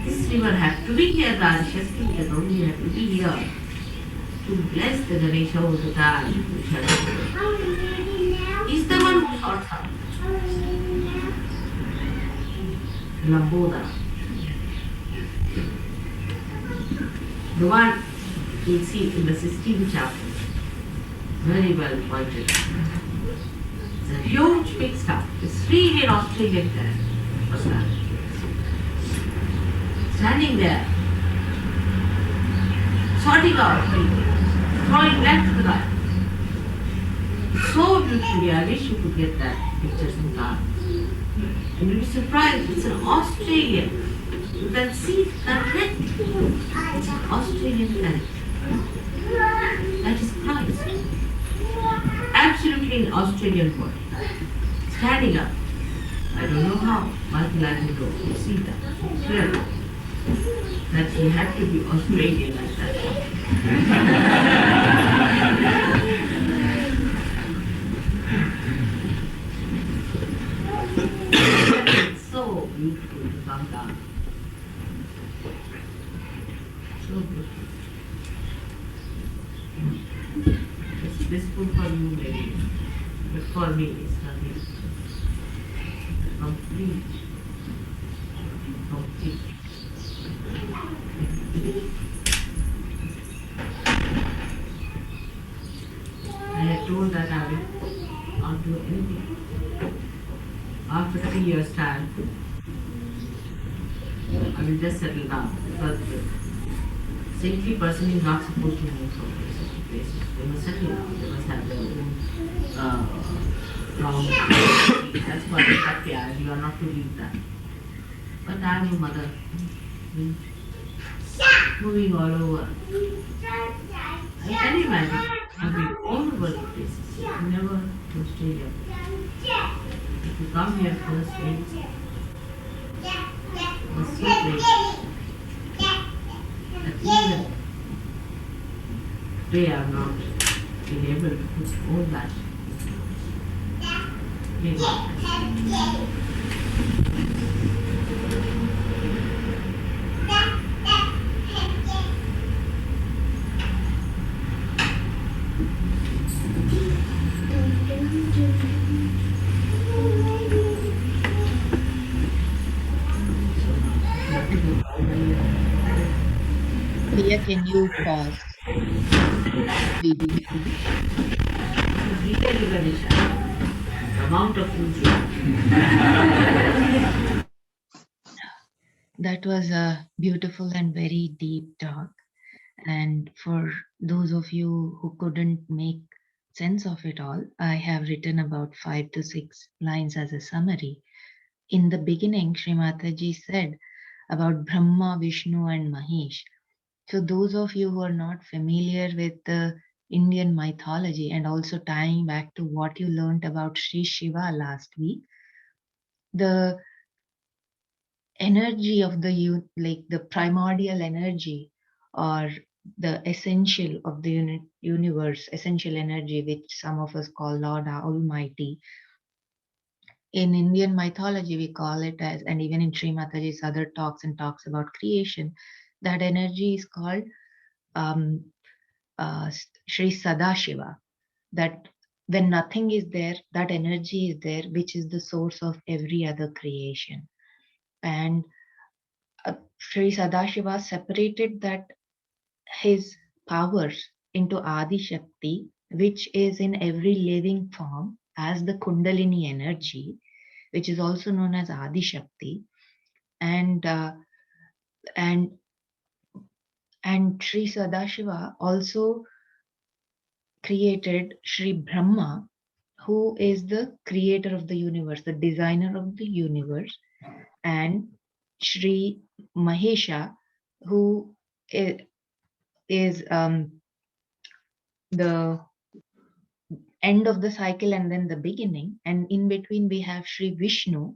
This river had to be here, the Adishakti had only had to be here to bless the Ganesha all the time. He's the one who thought of Lamboda. The one you see in the 16th chapter, very well pointed. It's a huge big stuff. It's really an Australian personality. Standing there, sorting out people, throwing left to the right. So beautifully, I wish you could get that picture sometime. And you'll be surprised, it's an Australian. You can see correctly. It's an Australian planet. That is Christ. Absolutely an Australian word. Standing up. I don't know how Michelangelo could see that clearly. That he had to be Australian like that. It's so beautiful to come down. So beautiful. It's blissful for you maybe, but for me it's nothing. Complete. Complete. I had told that I will not do anything. After 3 years' time, I will just settle down because the saintly person is not supposed to move from places to places. They must settle down. They must have their own ground. That's what is Satya, you are not to leave that. But I am a mother, moving all over. I can imagine moving all over the places, never to Australia. If you come here first, it was so great that even today I have not been able to put all that. May God bless you.
Priya, can you pause video?
Ganesha. amount of foods you
That was a beautiful and very deep talk. And for those of you who couldn't make sense of it all, I have written about 5 to 6 lines as a summary. In the beginning, Sri Mataji said about Brahma, Vishnu, and Mahesh. So, those of you who are not familiar with the Indian mythology and also tying back to what you learned about Sri Shiva last week, the energy of the like the primordial energy or the essential of the universe, essential energy, which some of us call Lord Almighty. In Indian mythology, we call it as, and even in Sri Mataji's other talks and talks about creation, that energy is called um, Sri Sadashiva. That when nothing is there, that energy is there, which is the source of every other creation. And Sri Sadashiva separated that his powers into Adi Shakti, which is in every living form, as the Kundalini energy, which is also known as Adi Shakti, and and and Sri Sadashiva also created Sri Brahma, who is the creator of the universe, the designer of the universe, and Sri Mahesha, who is the end of the cycle and then the beginning. And in between, we have Sri Vishnu,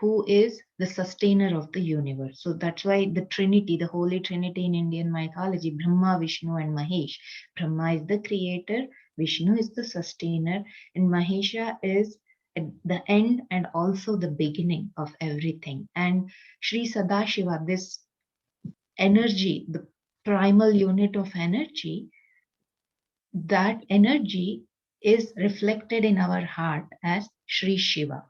who is the sustainer of the universe. So that's why the Trinity, the Holy Trinity in Indian mythology, Brahma, Vishnu, and Mahesh. Brahma is the creator, Vishnu is the sustainer, and Mahesha is at the end and also the beginning of everything. And Sri Sadashiva, this energy, the primal unit of energy, that energy is reflected in our heart as Sri Shiva.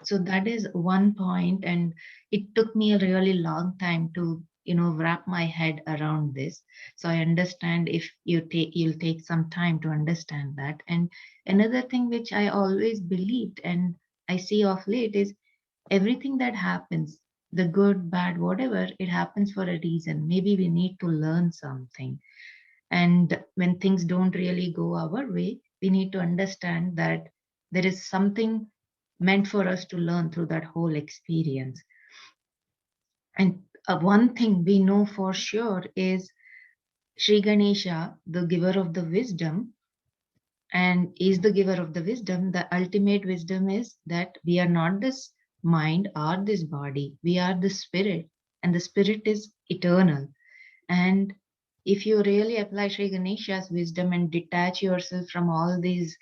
So that is one point, and it took me a really long time to wrap my head around this. So I understand if you'll take some time to understand that. And another thing which I always believed and I see of late is everything that happens, the good, bad, whatever, it happens for a reason. Maybe we need to learn something, and when things don't really go our way, we need to understand that there is something meant for us to learn through that whole experience. And one thing we know for sure is Sri Ganesha, the giver of the wisdom, and is the giver of the wisdom. The ultimate wisdom is that we are not this mind or this body, we are the spirit, and the spirit is eternal. And if you really apply Sri Ganesha's wisdom and detach yourself from all these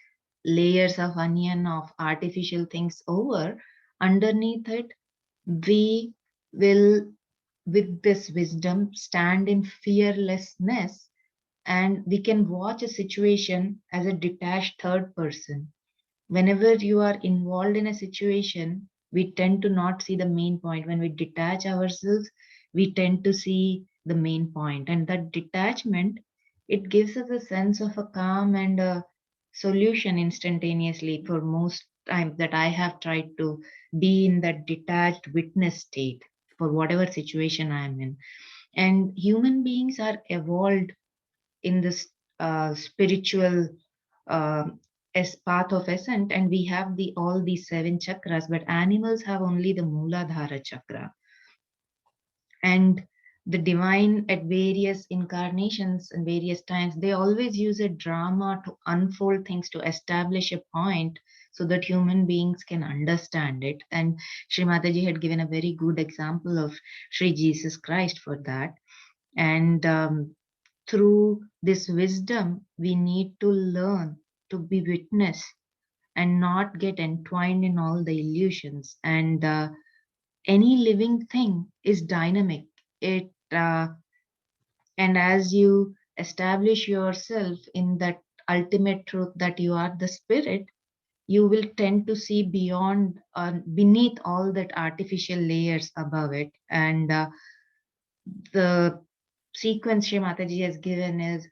layers of onion of artificial things over, underneath it, we will, with this wisdom, stand in fearlessness, and we can watch a situation as a detached third person. Whenever you are involved in a situation, we tend to not see the main point. When we detach ourselves, we tend to see the main point. And that detachment, it gives us a sense of a calm and a solution instantaneously. For most times that I have tried to be in that detached witness state for whatever situation I am in. And human beings are evolved in this spiritual uh, as path of ascent, and we have the all these 7 chakras, but animals have only the Mooladhara chakra. And the divine at various incarnations and various times, they always use a drama to unfold things, to establish a point so that human beings can understand it. And Sri Mataji had given a very good example of Sri Jesus Christ for that. And through this wisdom, we need to learn to be witness and not get entwined in all the illusions. And any living thing is dynamic. It and as you establish yourself in that ultimate truth that you are the spirit, you will tend to see beyond, beneath all that artificial layers above it. And the sequence Sri Mataji has given is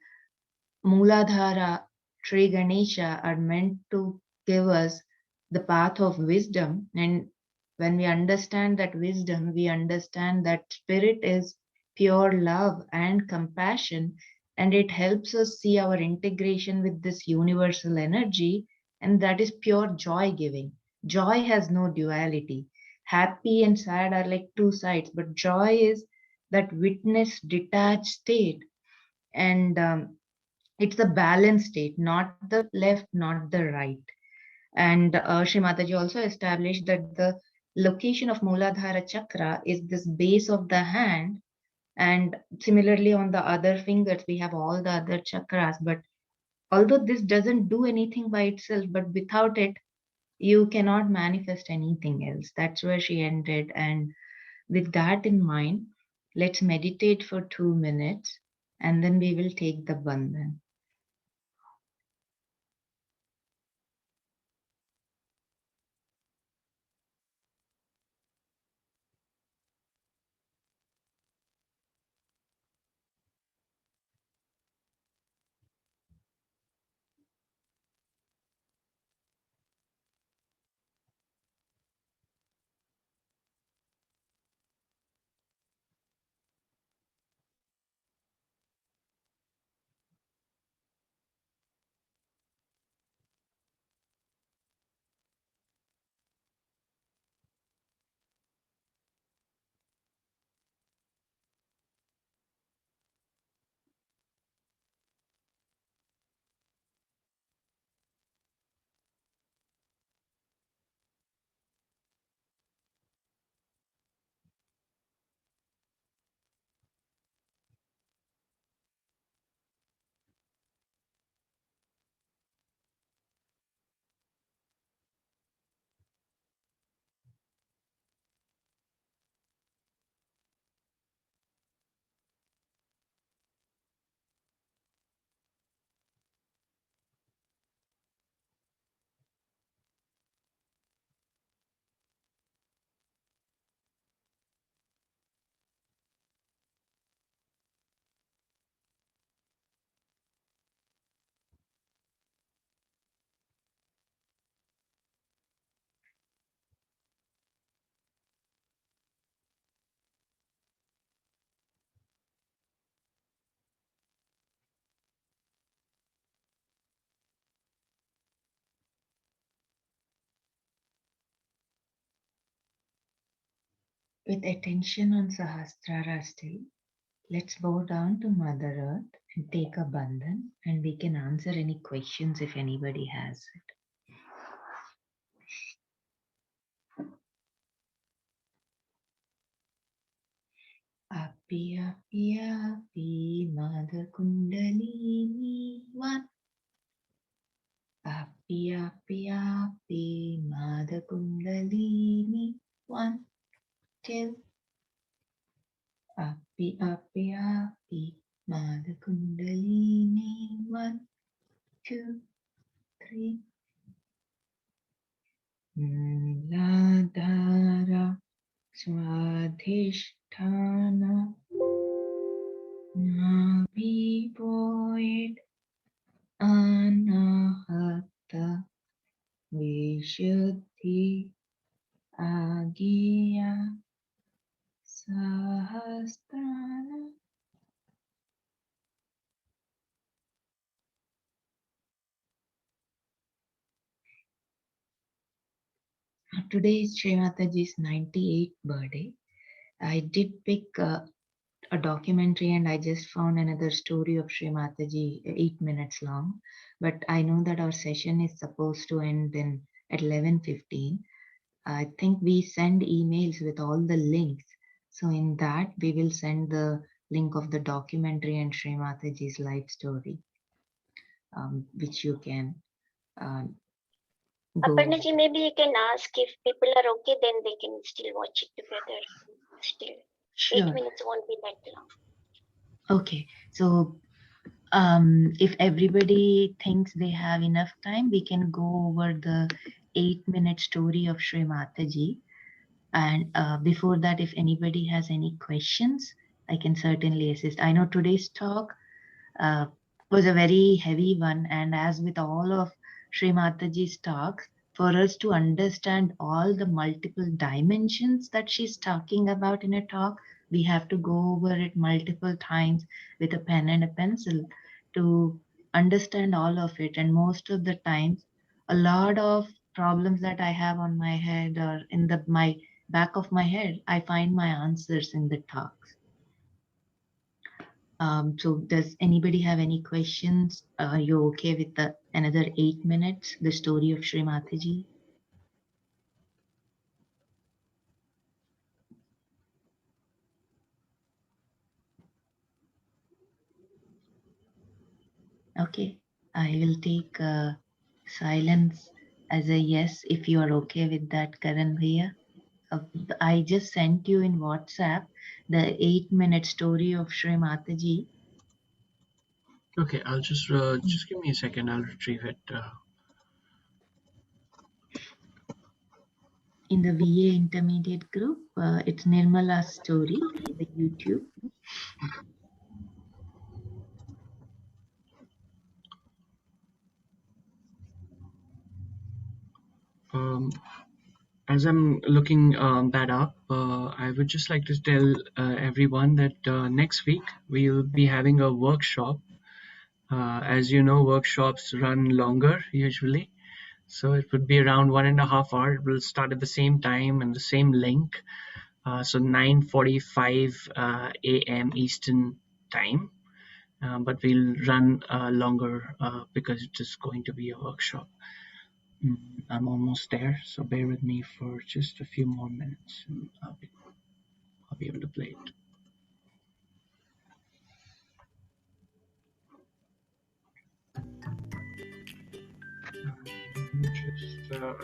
Mooladhara, Sri Ganesha are meant to give us the path of wisdom. And when we understand that wisdom, we understand that spirit is pure love and compassion, and it helps us see our integration with this universal energy, and that is pure joy giving. Joy has no duality. Happy and sad are like two sides, but joy is that witness detached state. And it's the balanced state, not the left, not the right. And Shri Mataji also established that the location of Muladhara Chakra is this base of the hand. And similarly, on the other fingers, we have all the other chakras. But although this doesn't do anything by itself, but without it, you cannot manifest anything else. That's where she ended. And with that in mind, let's meditate for 2 minutes and then we will take the bandhan. With attention on Sahasrara still, let's bow down to Mother Earth and take a bandhan, and we can answer any questions if anybody has it. Api, api, api, Mother Kundalini, one. Api, api, api, Mother Kundalini, one, two. Api, api, api, Mother Kundalini, one, two, three. Muladhara Swadhisthana Navivoid Anahata Vishuddhi Agya Sahasrana. Today is Sri Mataji's 98th birthday. I did pick a documentary and I just found another story of Sri Mataji, 8 minutes long. But I know that our session is supposed to end in at 11:15. I think we send emails with all the links. So in that we will send the link of the documentary and Sri Mataji's life story, which you can um, go.
Aparnaji, maybe you can ask if people are okay, then they can still watch it together. Still,
Sure.
8 minutes won't be that long.
Okay. So if everybody thinks they have enough time, we can go over the 8 minute story of Sri Mataji. And before that, if anybody has any questions, I can certainly assist. I know today's talk was a very heavy one, and as with all of Sri Mataji's talks, for us to understand all the multiple dimensions that she's talking about in a talk, we have to go over it multiple times with a pen and a pencil to understand all of it. And most of the times, a lot of problems that I have on my head or in my back of my head, I find my answers in the talks. So does anybody have any questions? Are you okay with the another 8 minutes, the story of Sri Mataji? Okay, I will take silence as a yes if you are okay with that, Karan Bhaiya. I just sent you in WhatsApp the 8-minute story of Sri Mataji.
Okay, I'll just give me a second. I'll retrieve it.
In the VA intermediate group. It's Nirmala's story in the YouTube.
As I'm looking that up, I would just like to tell everyone that next week we will be having a workshop. As you know, workshops run longer usually, so it would be around 1.5 hours. It will start at the same time and the same link. So 9:45 a.m. Eastern time, but we'll run longer because it is going to be a workshop. I'm almost there, so bear with me for just a few more minutes, and I'll be able to play it.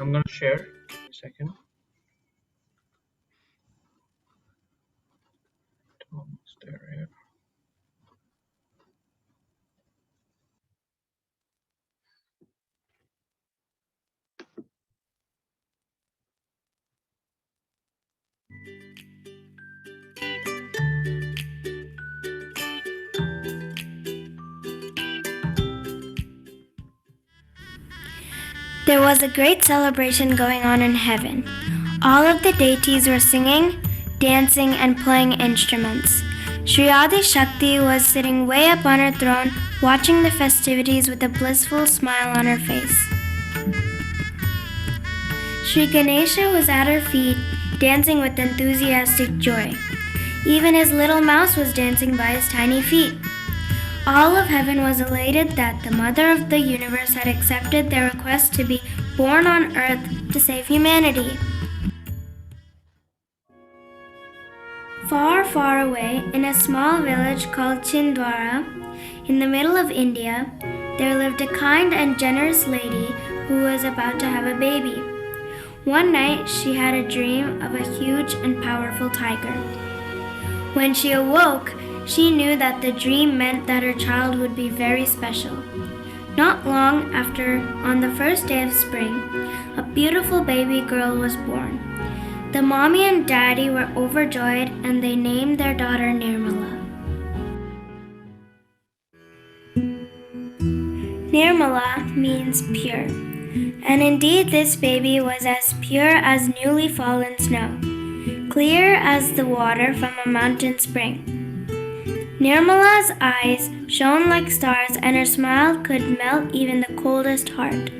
I'm gonna share. Give me a second. Almost there. Yeah.
There was a great celebration going on in heaven. All of the deities were singing, dancing, and playing instruments. Sri Adi Shakti was sitting way up on her throne, watching the festivities with a blissful smile on her face. Sri Ganesha was at her feet, dancing with enthusiastic joy. Even his little mouse was dancing by his tiny feet. All of heaven was elated that the Mother of the Universe had accepted their request to be born on earth to save humanity. Far, far away, in a small village called Chindwara, in the middle of India, there lived a kind and generous lady who was about to have a baby. One night, she had a dream of a huge and powerful tiger. When she awoke, she knew that the dream meant that her child would be very special. Not long after, on the first day of spring, a beautiful baby girl was born. The mommy and daddy were overjoyed and they named their daughter Nirmala. Nirmala means pure, and indeed this baby was as pure as newly fallen snow, clear as the water from a mountain spring. Nirmala's eyes shone like stars and her smile could melt even the coldest heart.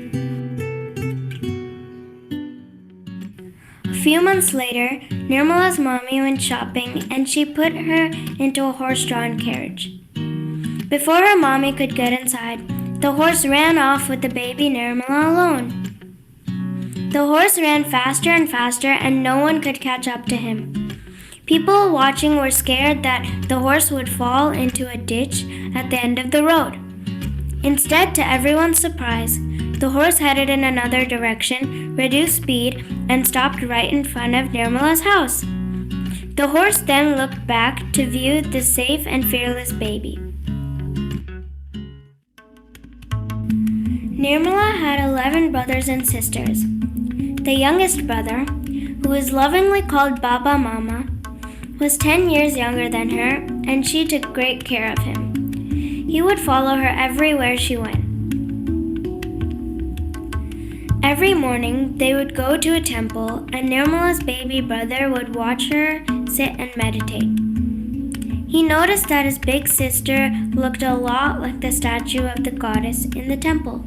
A few months later, Nirmala's mommy went shopping and she put her into a horse-drawn carriage. Before her mommy could get inside, the horse ran off with the baby Nirmala alone. The horse ran faster and faster and no one could catch up to him. People watching were scared that the horse would fall into a ditch at the end of the road. Instead, to everyone's surprise, the horse headed in another direction, reduced speed, and stopped right in front of Nirmala's house. The horse then looked back to view the safe and fearless baby. Nirmala had 11 brothers and sisters. The youngest brother, who was lovingly called Baba Mama, was 10 years younger than her, and she took great care of him. He would follow her everywhere she went. Every morning, they would go to a temple, and Nirmala's baby brother would watch her sit and meditate. He noticed that his big sister looked a lot like the statue of the goddess in the temple.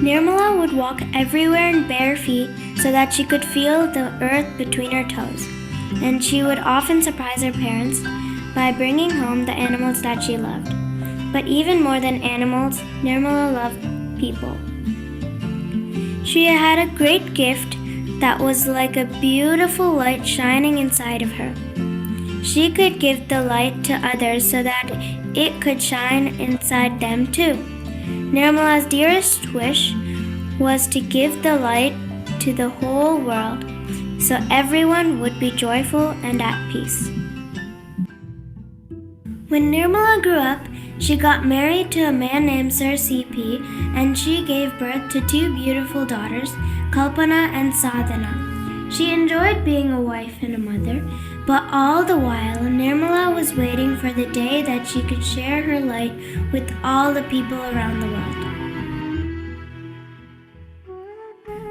Nirmala would walk everywhere in bare feet so that she could feel the earth between her toes, and she would often surprise her parents by bringing home the animals that she loved. But even more than animals, Nirmala loved people. She had a great gift that was like a beautiful light shining inside of her. She could give the light to others so that it could shine inside them too. Nirmala's dearest wish was to give the light to the whole world so everyone would be joyful and at peace. When Nirmala grew up, she got married to a man named Sir C.P. and she gave birth to 2 beautiful daughters, Kalpana and Sadhana. She enjoyed being a wife and a mother, but all the while Nirmala was waiting for the day that she could share her light with all the people around the world.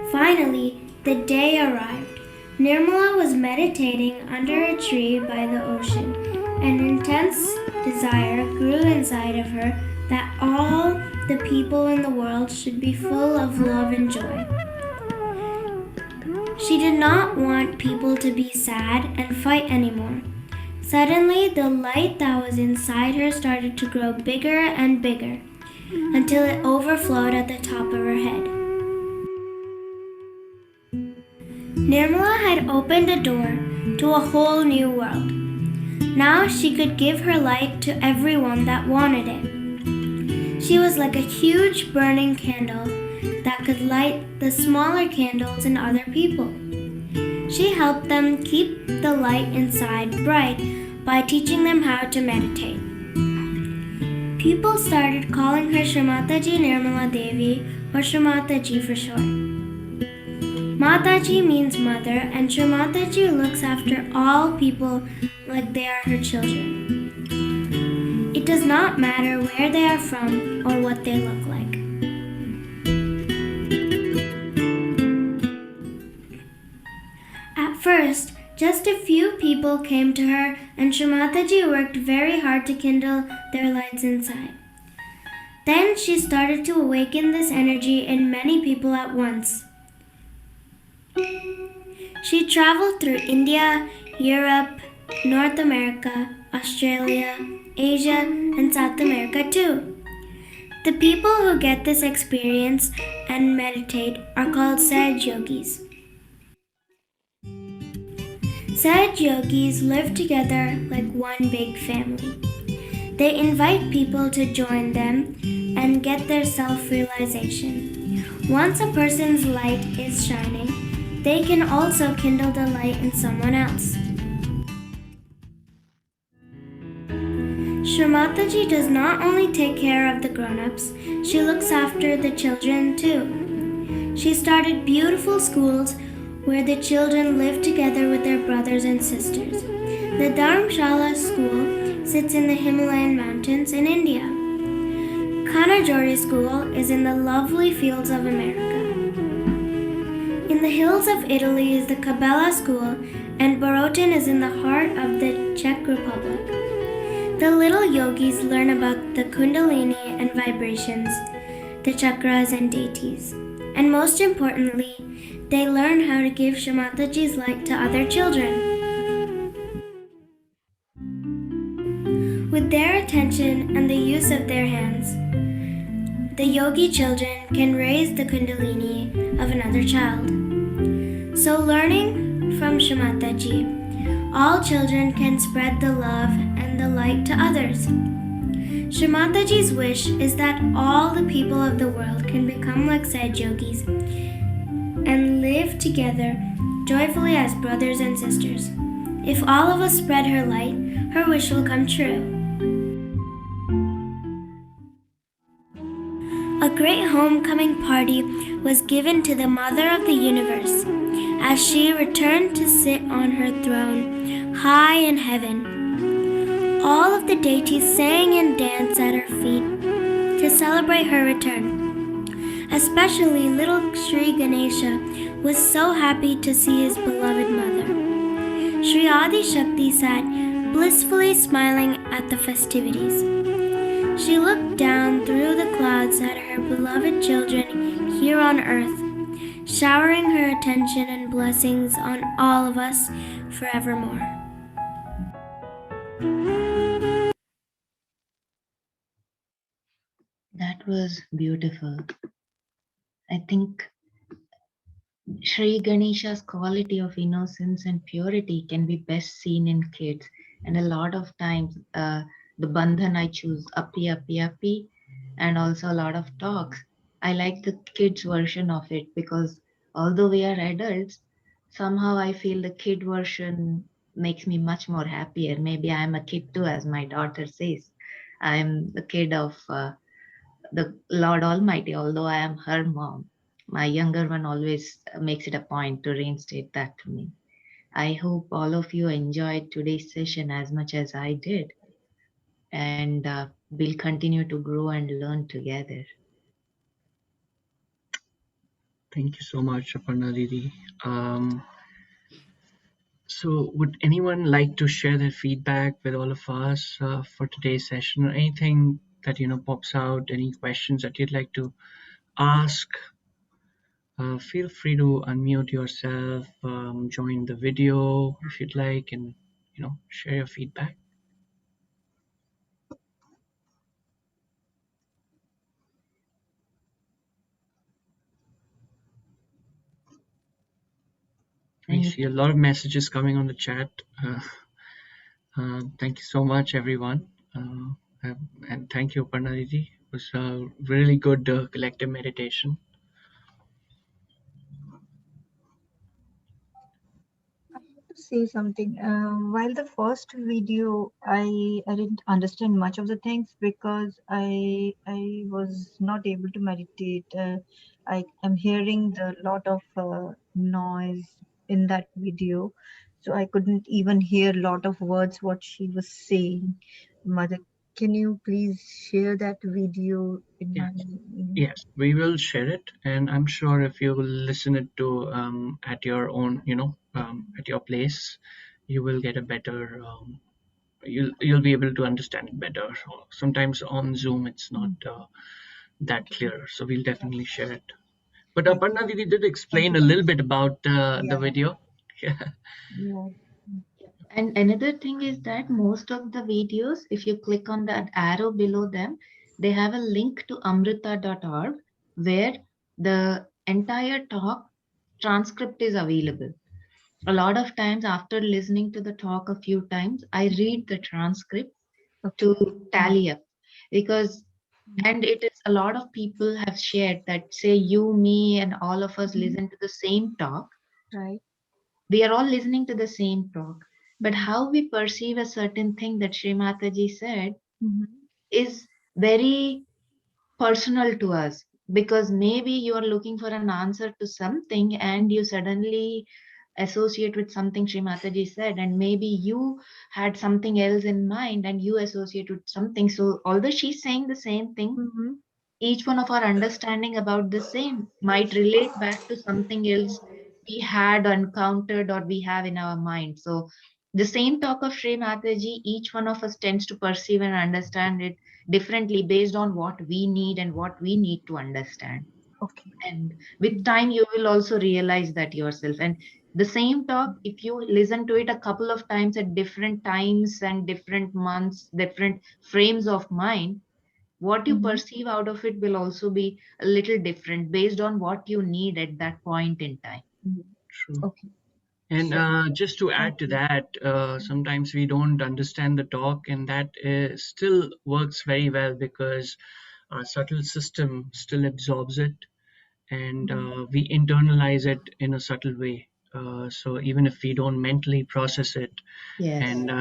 Finally, the day arrived. Nirmala was meditating under a tree by the ocean. An intense desire grew inside of her that all the people in the world should be full of love and joy. She did not want people to be sad and fight anymore. Suddenly, the light that was inside her started to grow bigger and bigger until it overflowed at the top of her head. Nirmala had opened a door to a whole new world. Now she could give her light to everyone that wanted it. She was like a huge burning candle that could light the smaller candles in other people. She helped them keep the light inside bright by teaching them how to meditate. People started calling her Shrimataji Nirmala Devi or Shrimataji for short. Mataji means mother, and Shrimataji looks after all people like they are her children. It does not matter where they are from or what they look like. At first, just a few people came to her, and Shrimataji worked very hard to kindle their lights inside. Then she started to awaken this energy in many people at once. She traveled through India, Europe, North America, Australia, Asia, and South America too. The people who get this experience and meditate are called Sahaja Yogis. Sahaja Yogis live together like one big family. They invite people to join them and get their self-realization. Once a person's light is shining, they can also kindle the light in someone else. Shrimataji does not only take care of the grown-ups, she looks after the children too. She started beautiful schools where the children live together with their brothers and sisters. The Dharamshala school sits in the Himalayan mountains in India. Kanajori school is in the lovely fields of America. In the hills of Italy is the Kabbalah school, and Borotin is in the heart of the Czech Republic. The little yogis learn about the Kundalini and vibrations, the chakras and deities. And most importantly, they learn how to give Shrimataji's light to other children. With their attention and the use of their hands, the yogi children can raise the Kundalini of another child. So learning from Shrimataji, all children can spread the love and the light to others. Shrimataji's wish is that all the people of the world can become like Sahaja Yogis and live together joyfully as brothers and sisters. If all of us spread her light, her wish will come true. A great homecoming party was given to the Mother of the Universe as she returned to sit on her throne high in heaven. All of the deities sang and danced at her feet, to celebrate her return. Especially little Sri Ganesha was so happy to see his beloved mother. Sri Adi Shakti sat blissfully smiling at the festivities. She looked down through the clouds at her beloved children here on earth, showering her attention and blessings on all of us forevermore.
That was beautiful. I think Sri Ganesha's quality of innocence and purity can be best seen in kids. And a lot of times, the bandhan I choose, appi, appi, appi, and also a lot of talks. I like the kids' version of it because although we are adults, somehow I feel the kid version makes me much more happier. Maybe I'm a kid too, as my daughter says. I'm the kid of the Lord Almighty, although I am her mom. My younger one always makes it a point to reinstate that to me. I hope all of you enjoyed today's session as much as I did, and we'll continue to grow and learn together.
Thank you so much, Aparna Didi. So, would anyone like to share their feedback with all of us for today's session, or anything that pops out? Any questions that you'd like to ask? Feel free to unmute yourself, join the video if you'd like, and share your feedback. I
Any
see a lot of messages coming on the chat. Thank you so much, everyone. And thank you, Aparna Didi. It was a really good collective meditation.
To say something. While the first video, I didn't understand much of the things because I was not able to meditate. I am hearing the lot of noise in that video, so I couldn't even hear a lot of words what she was saying. Mother, can you please share that video in
Yes,
my?
yes, we will share it, and I'm sure if you will listen it to at your own, at your place, you will get a better. You'll be able to understand it better. Sometimes on Zoom, it's not that
Okay.
clear, so we'll definitely share it. But
Thank
Aparna Didi did
thank
explain
you
a
so
little
much.
bit about the
Yeah.
video. Yeah.
Yeah.
And another thing is that most of the videos, if you click on that arrow below them, they have a link to amrita.org where the entire talk transcript is available. A lot of times after listening to the talk a few times, I read the transcript
Okay.
to tally up because and it is a lot of people have shared that say you, me, and all of us
Mhm.
listen to the same talk.
Right.
We are all listening to the same talk, but how we perceive a certain thing that Sri Mataji said
Mm-hmm.
is very personal to us, because maybe you are looking for an answer to something and you suddenly associate with something Sri Mataji said, and maybe you had something else in mind and you associate with something. So although she's saying the same thing,
Mm-hmm.
each one of our understanding about the same might relate back to something else we had encountered or we have in our mind. So the same talk of Sri Mataji, each one of us tends to perceive and understand it differently based on what we need and what we need to understand.
Okay.
And with time, you will also realize that yourself. And the same talk, if you listen to it a couple of times at different times and different months, different frames of mind, what you
Mm-hmm.
perceive out of it will also be a little different based on what you need at that point in time.
True.
Okay.
And
Sure.
just to
Thank
add to
you.
that, sometimes we don't understand the talk, and that still works very well because our subtle system still absorbs it, and
Mhm.
we internalize it in a subtle way. So even if we don't mentally process it,
Yes.
and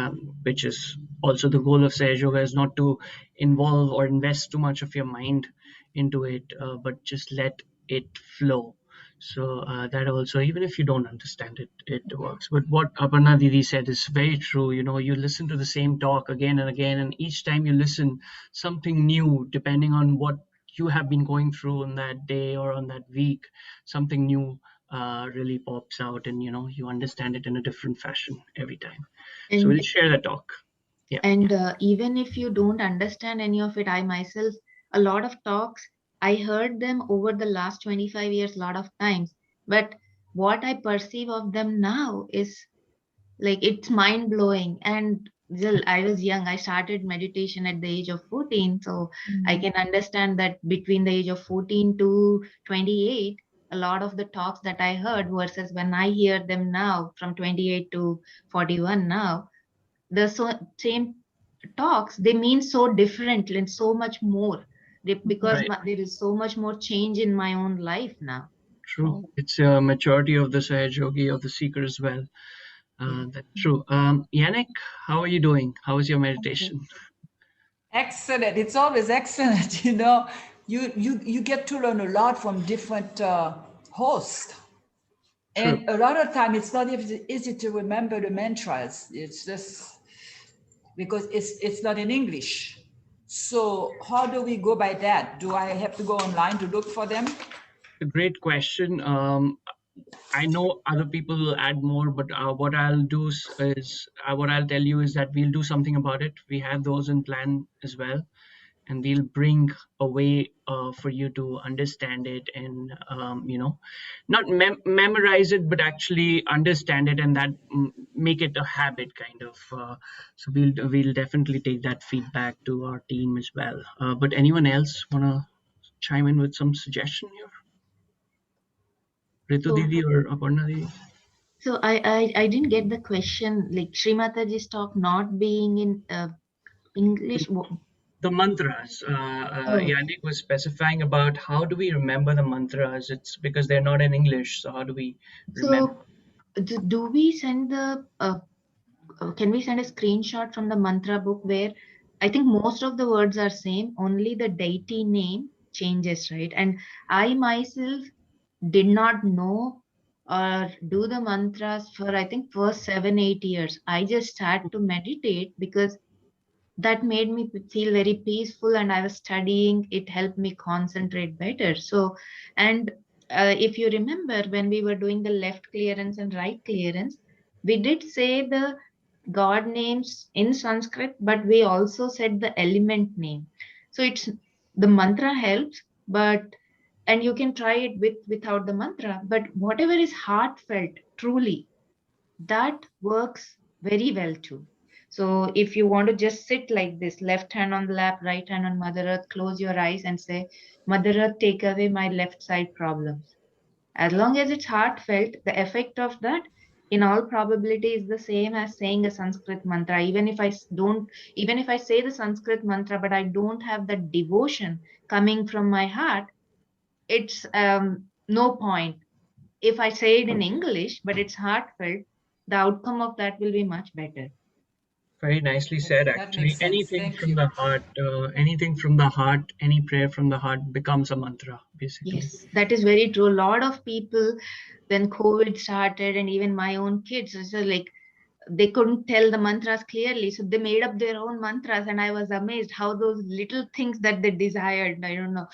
which is also the goal of Sahaja Yoga, is not to involve or invest too much of your mind into it, but just let it flow. So that also, even if you don't understand it, it works. But what Aparna Didi said is very true. You listen to the same talk again and again, and each time you listen, something new, depending on what you have been going through on that day or on that week, something new really pops out, and you understand it in a different fashion every time. So we'll
And
share the talk. Yeah,
even if you don't understand any of it, I myself, a lot of talks, I heard them over the last 25 years, a lot of times. But what I perceive of them now is like it's mind blowing. And still, I was young. I started meditation at the age of 14. So I can understand that between the age of 14 to 28, a lot of the talks that I heard versus when I hear them now from 28 to 41 now, the same talks, they mean so different and so much more. Because
right.
there is so much more change in my own life now.
True.
So
It's a maturity of the Sahaja Yogi, of the seeker as well.
yeah.
That's true. Yannick, how are you doing? How is your meditation?
Excellent. It's always excellent. You get to learn a lot from different hosts.
True.
And a lot of time, it's not easy to remember the mantras. It's just because it's not in English. So how do we go by that? Do I have to go online to look for them?
A great question. I know other people will add more, but what I'll do is what I'll tell you is that we'll do something about it. We have those in plan as well, and we'll bring a way for you to understand it and not memorize it, but actually understand it, and that make it a habit kind of. So we'll definitely take that feedback to our team as well. But anyone else wanna chime in with some suggestion here? Ritu
So
Didi or Aparna Didi?
I didn't get the question, like Srimataji's talk not being in English.
The mantras.
Oh,
Yannick was specifying about how do we remember the mantras. It's because they're not in English. So how do we remember?
so do we send the can we send a screenshot from the mantra book where I think most of the words are same, only the deity name changes, right? And I myself did not know or do the mantras for I think first 7 8 years. I just started to meditate because that made me feel very peaceful, and I was studying, it helped me concentrate better. So and if you remember when we were doing the left clearance and right clearance, we did say the god names in Sanskrit, but we also said the element name. So it's the mantra helps, but and you can try it without the mantra, but whatever is heartfelt truly, that works very well too. So if you want to just sit like this, left hand on the lap, right hand on Mother Earth, close your eyes and say, Mother Earth, take away my left side problems. As long as it's heartfelt, the effect of that in all probability is the same as saying a Sanskrit mantra. Even if I say the Sanskrit mantra, but I don't have the devotion coming from my heart, it's no point. If I say it in English, but it's heartfelt, the outcome of that will be much better.
Very nicely said,
That makes
actually.
sense. Thank you.
Anything from the heart, any prayer from the heart becomes a mantra, basically.
Yes, that is very true. A lot of people, when COVID started, and even my own kids, so like they couldn't tell the mantras clearly, so they made up their own mantras, and I was amazed how those little things that they desired, I don't know,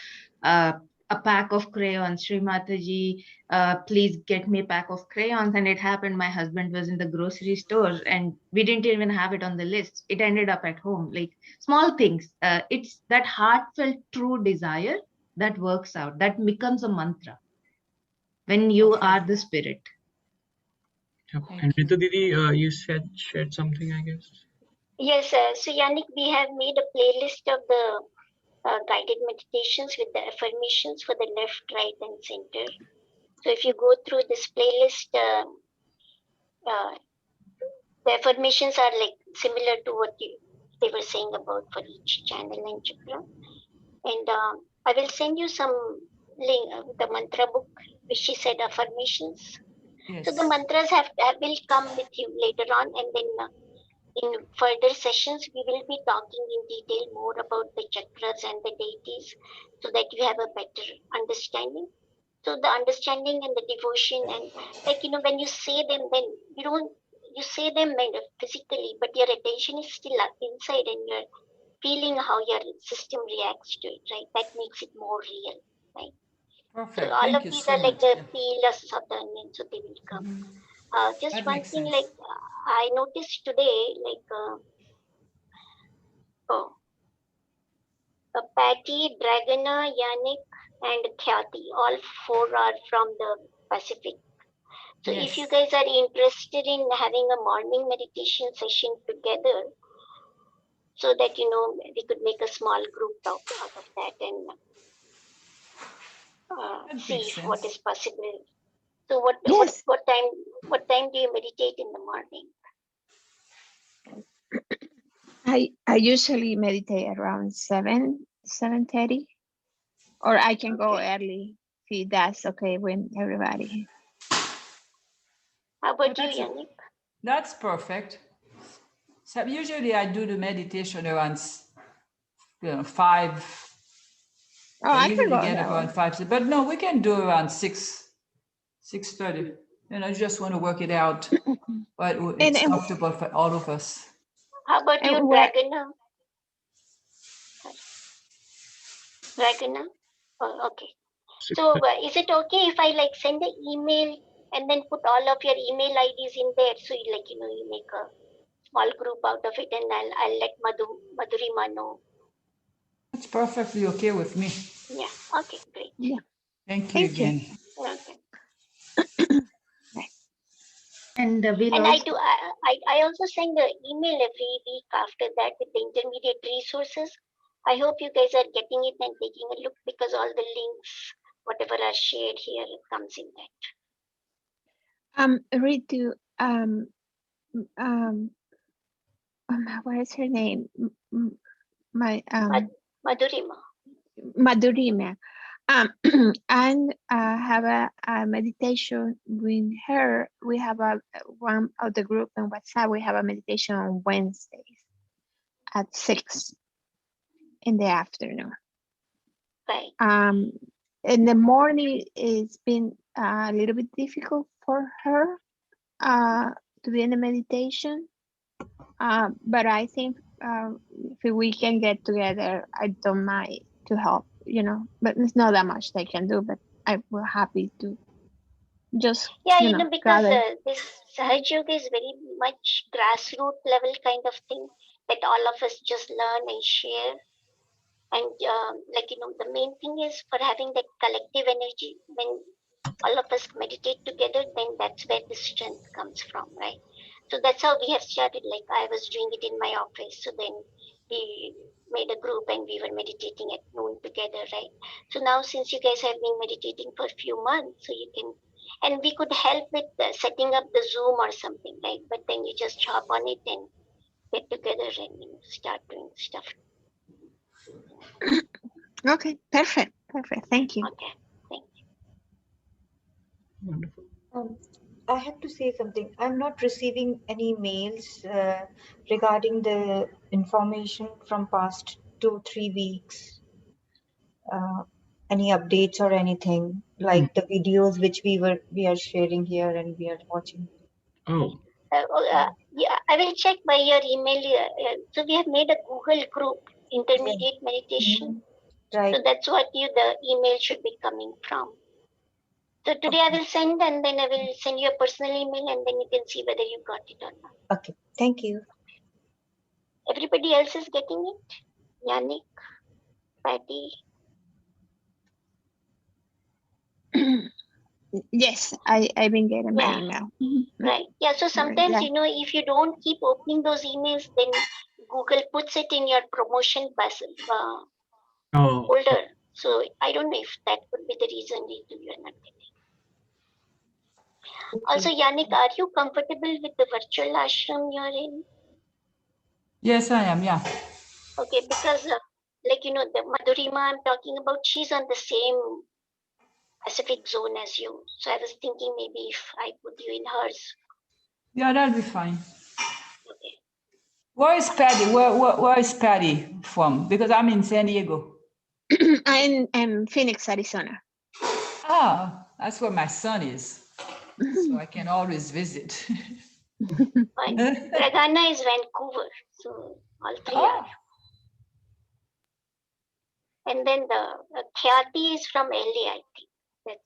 uh, a pack of crayons, Sri Mataji, please get me a pack of crayons, and it happened my husband was in the grocery store and we didn't even have it on the list, it ended up at home. Like small things, it's that heartfelt true desire that works out, that becomes a mantra when you
Okay.
are the spirit.
Yep. And
Thank you.
Ritu Didi, you shared something, I guess.
Yes, so Yannick, we have made a playlist of the guided meditations with the affirmations for the left, right, and center. So if you go through this playlist, uh, the affirmations are like similar to what they were saying about for each channel and chakra. And I will send you some link, the mantra book, which she said affirmations.
Yes.
So the mantras will come with you later on, and then in further sessions, we will be talking in detail more about the chakras and the deities so that you have a better understanding. So the understanding and the devotion, and like, when you say them, then you say them physically, but your attention is still up inside and you're feeling how your system reacts to it, right? That makes it more real, right? So
Perfect.
all of
Thank you
these
so
are like
much.
the
Yeah.
feelers of the onion, so they will come. Just
That
one
makes
thing,
sense.
like I noticed today, like Patty, Dragana, Yannick, and Khyati, all four are from the Pacific. So if you
Yes.
guys are interested in having a morning meditation session together, so that we could make a small group out of that and
That
see
makes
if what
sense.
is possible. So
Yes,
what time do you meditate in the morning?
I usually meditate around 7:30, or I can go
Okay.
early if that's okay with everybody.
How
Oh,
about you, Yannick?
that's perfect. So usually I do the meditation around 5.
Oh,
I
I can
usually
go
get
that
up
way.
around 5, but no, we can do around 6:30. I just want to work it out, but
And
it's comfortable for all of us.
How about you,
and where
Dragana? Dragana? Oh, okay. So is it okay if I like send an email and then put all of your email IDs in there, so you make a small group out of it, and I'll let Madhurima know.
That's perfectly okay with me.
Yeah. Okay. Great.
yeah,
Thank you
thank you.
again.
Okay.
Right.
And we'll
And
also
I also send an email every week after that with the intermediate resources. I hope you guys are getting it and taking a look, because all the links, whatever are shared here, it comes in that.
Ritu, um, what is her name? My
Madhurima.
Madhurima. And have a meditation with her. We have a one of the group on WhatsApp. We have a meditation on Wednesdays at 6 in the afternoon.
Right.
In the morning, it's been a little bit difficult for her to be in the meditation. But I think if we can get together, I don't mind to help, but it's not that much they can do, but I will happy to just,
Yeah, because
gather.
this Sahaja Yoga is very much grassroots level kind of thing that all of us just learn and share. And the main thing is for having that collective energy. When all of us meditate together, then that's where the strength comes from, right? So that's how we have started. Like I was doing it in my office, so then we made a group and we were meditating at noon together, right? So now, since you guys have been meditating for a few months, so you can, and we could help with setting up the Zoom or something, right? But then you just hop on it and get together and start doing stuff.
Okay, perfect. Thank you.
Okay, thank you.
Wonderful.
I have to say something. I'm not receiving any mails regarding the information from past 2-3 weeks. Any updates or anything
Hmm.
like the videos which we are sharing here and we are watching.
Oh,
Yeah, I will check by your email. So we have made a Google group, intermediate meditation.
Right.
So that's what the email should be coming from. So today I will send, and then I will send you a personal email, and then you can see whether you got it or not.
Okay. Thank you.
Everybody else is getting it? Yannick, Patty?
Yes, I've been getting my
Yeah,
email.
right. Yeah, so sometimes,
Yeah.
if you don't keep opening those emails, then Google puts it in your promotion
oh,
folder. So I don't know if that could be the reason you're not getting. Also, Yannick, are you comfortable with the virtual ashram you're in?
Yes, I am. Yeah.
Okay, because the Madhurima I'm talking about, she's on the same Pacific zone as you. So I was thinking maybe if I put you in hers.
Yeah, that'll be fine.
Okay.
Where is Patty? Where is Patty from? Because I'm in San Diego.
I'm in Phoenix, Arizona.
Ah, that's where my son is. So I can always visit.
And Praghana is Vancouver. So all three are. And then the Khyati is from LA, I think.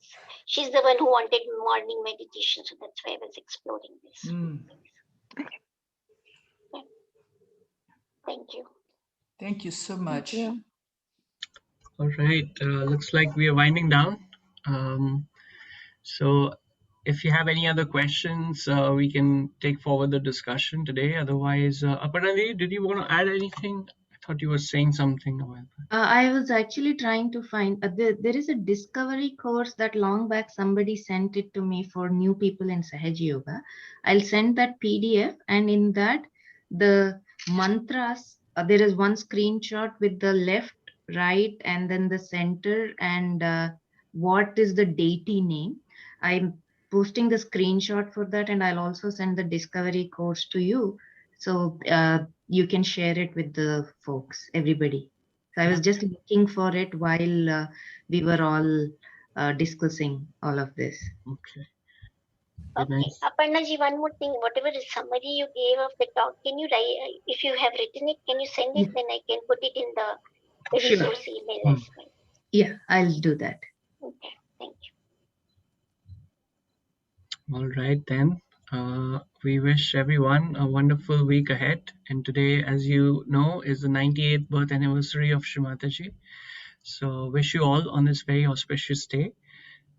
She's the one who wanted morning meditation, so that's why I was exploring this. Yeah. Thank you.
Thank you so much.
Yeah.
All right. Looks like we are winding down. So if you have any other questions, we can take forward the discussion today. Otherwise, Aparna, did you want to add anything? I thought you were saying something about that.
I was actually trying to find there is a discovery course that long back somebody sent it to me for new people in Sahaja Yoga. I'll send that PDF, and in that the mantras, there is one screenshot with the left, right, and then the center, and what is the deity name. I'm posting the screenshot for that, and I'll also send the discovery course to you, so you can share it with the folks, everybody. So I was just looking for it while we were all discussing all of this.
Okay.
Okay.
Nice.
Aparnaji, one more thing. Whatever summary you gave of the talk, can you write, if you have written it, can you send it?
Yeah.
Then I can put it in the
Sure.
resource email as well.
Yeah, I'll do that.
Okay. Thank you.
All right, then. We wish everyone a wonderful week ahead. And today, as you know, is the 98th birth anniversary of Shrimataji. So, wish you all on this very auspicious day.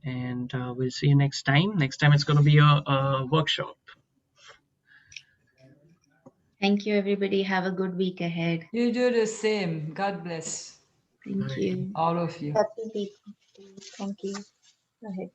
And we'll see you next time. Next time, it's going to be a workshop.
Thank you, everybody. Have a good week ahead.
You do the same. God bless
Thank you.
all of you.
Happy week. Thank you. Go ahead.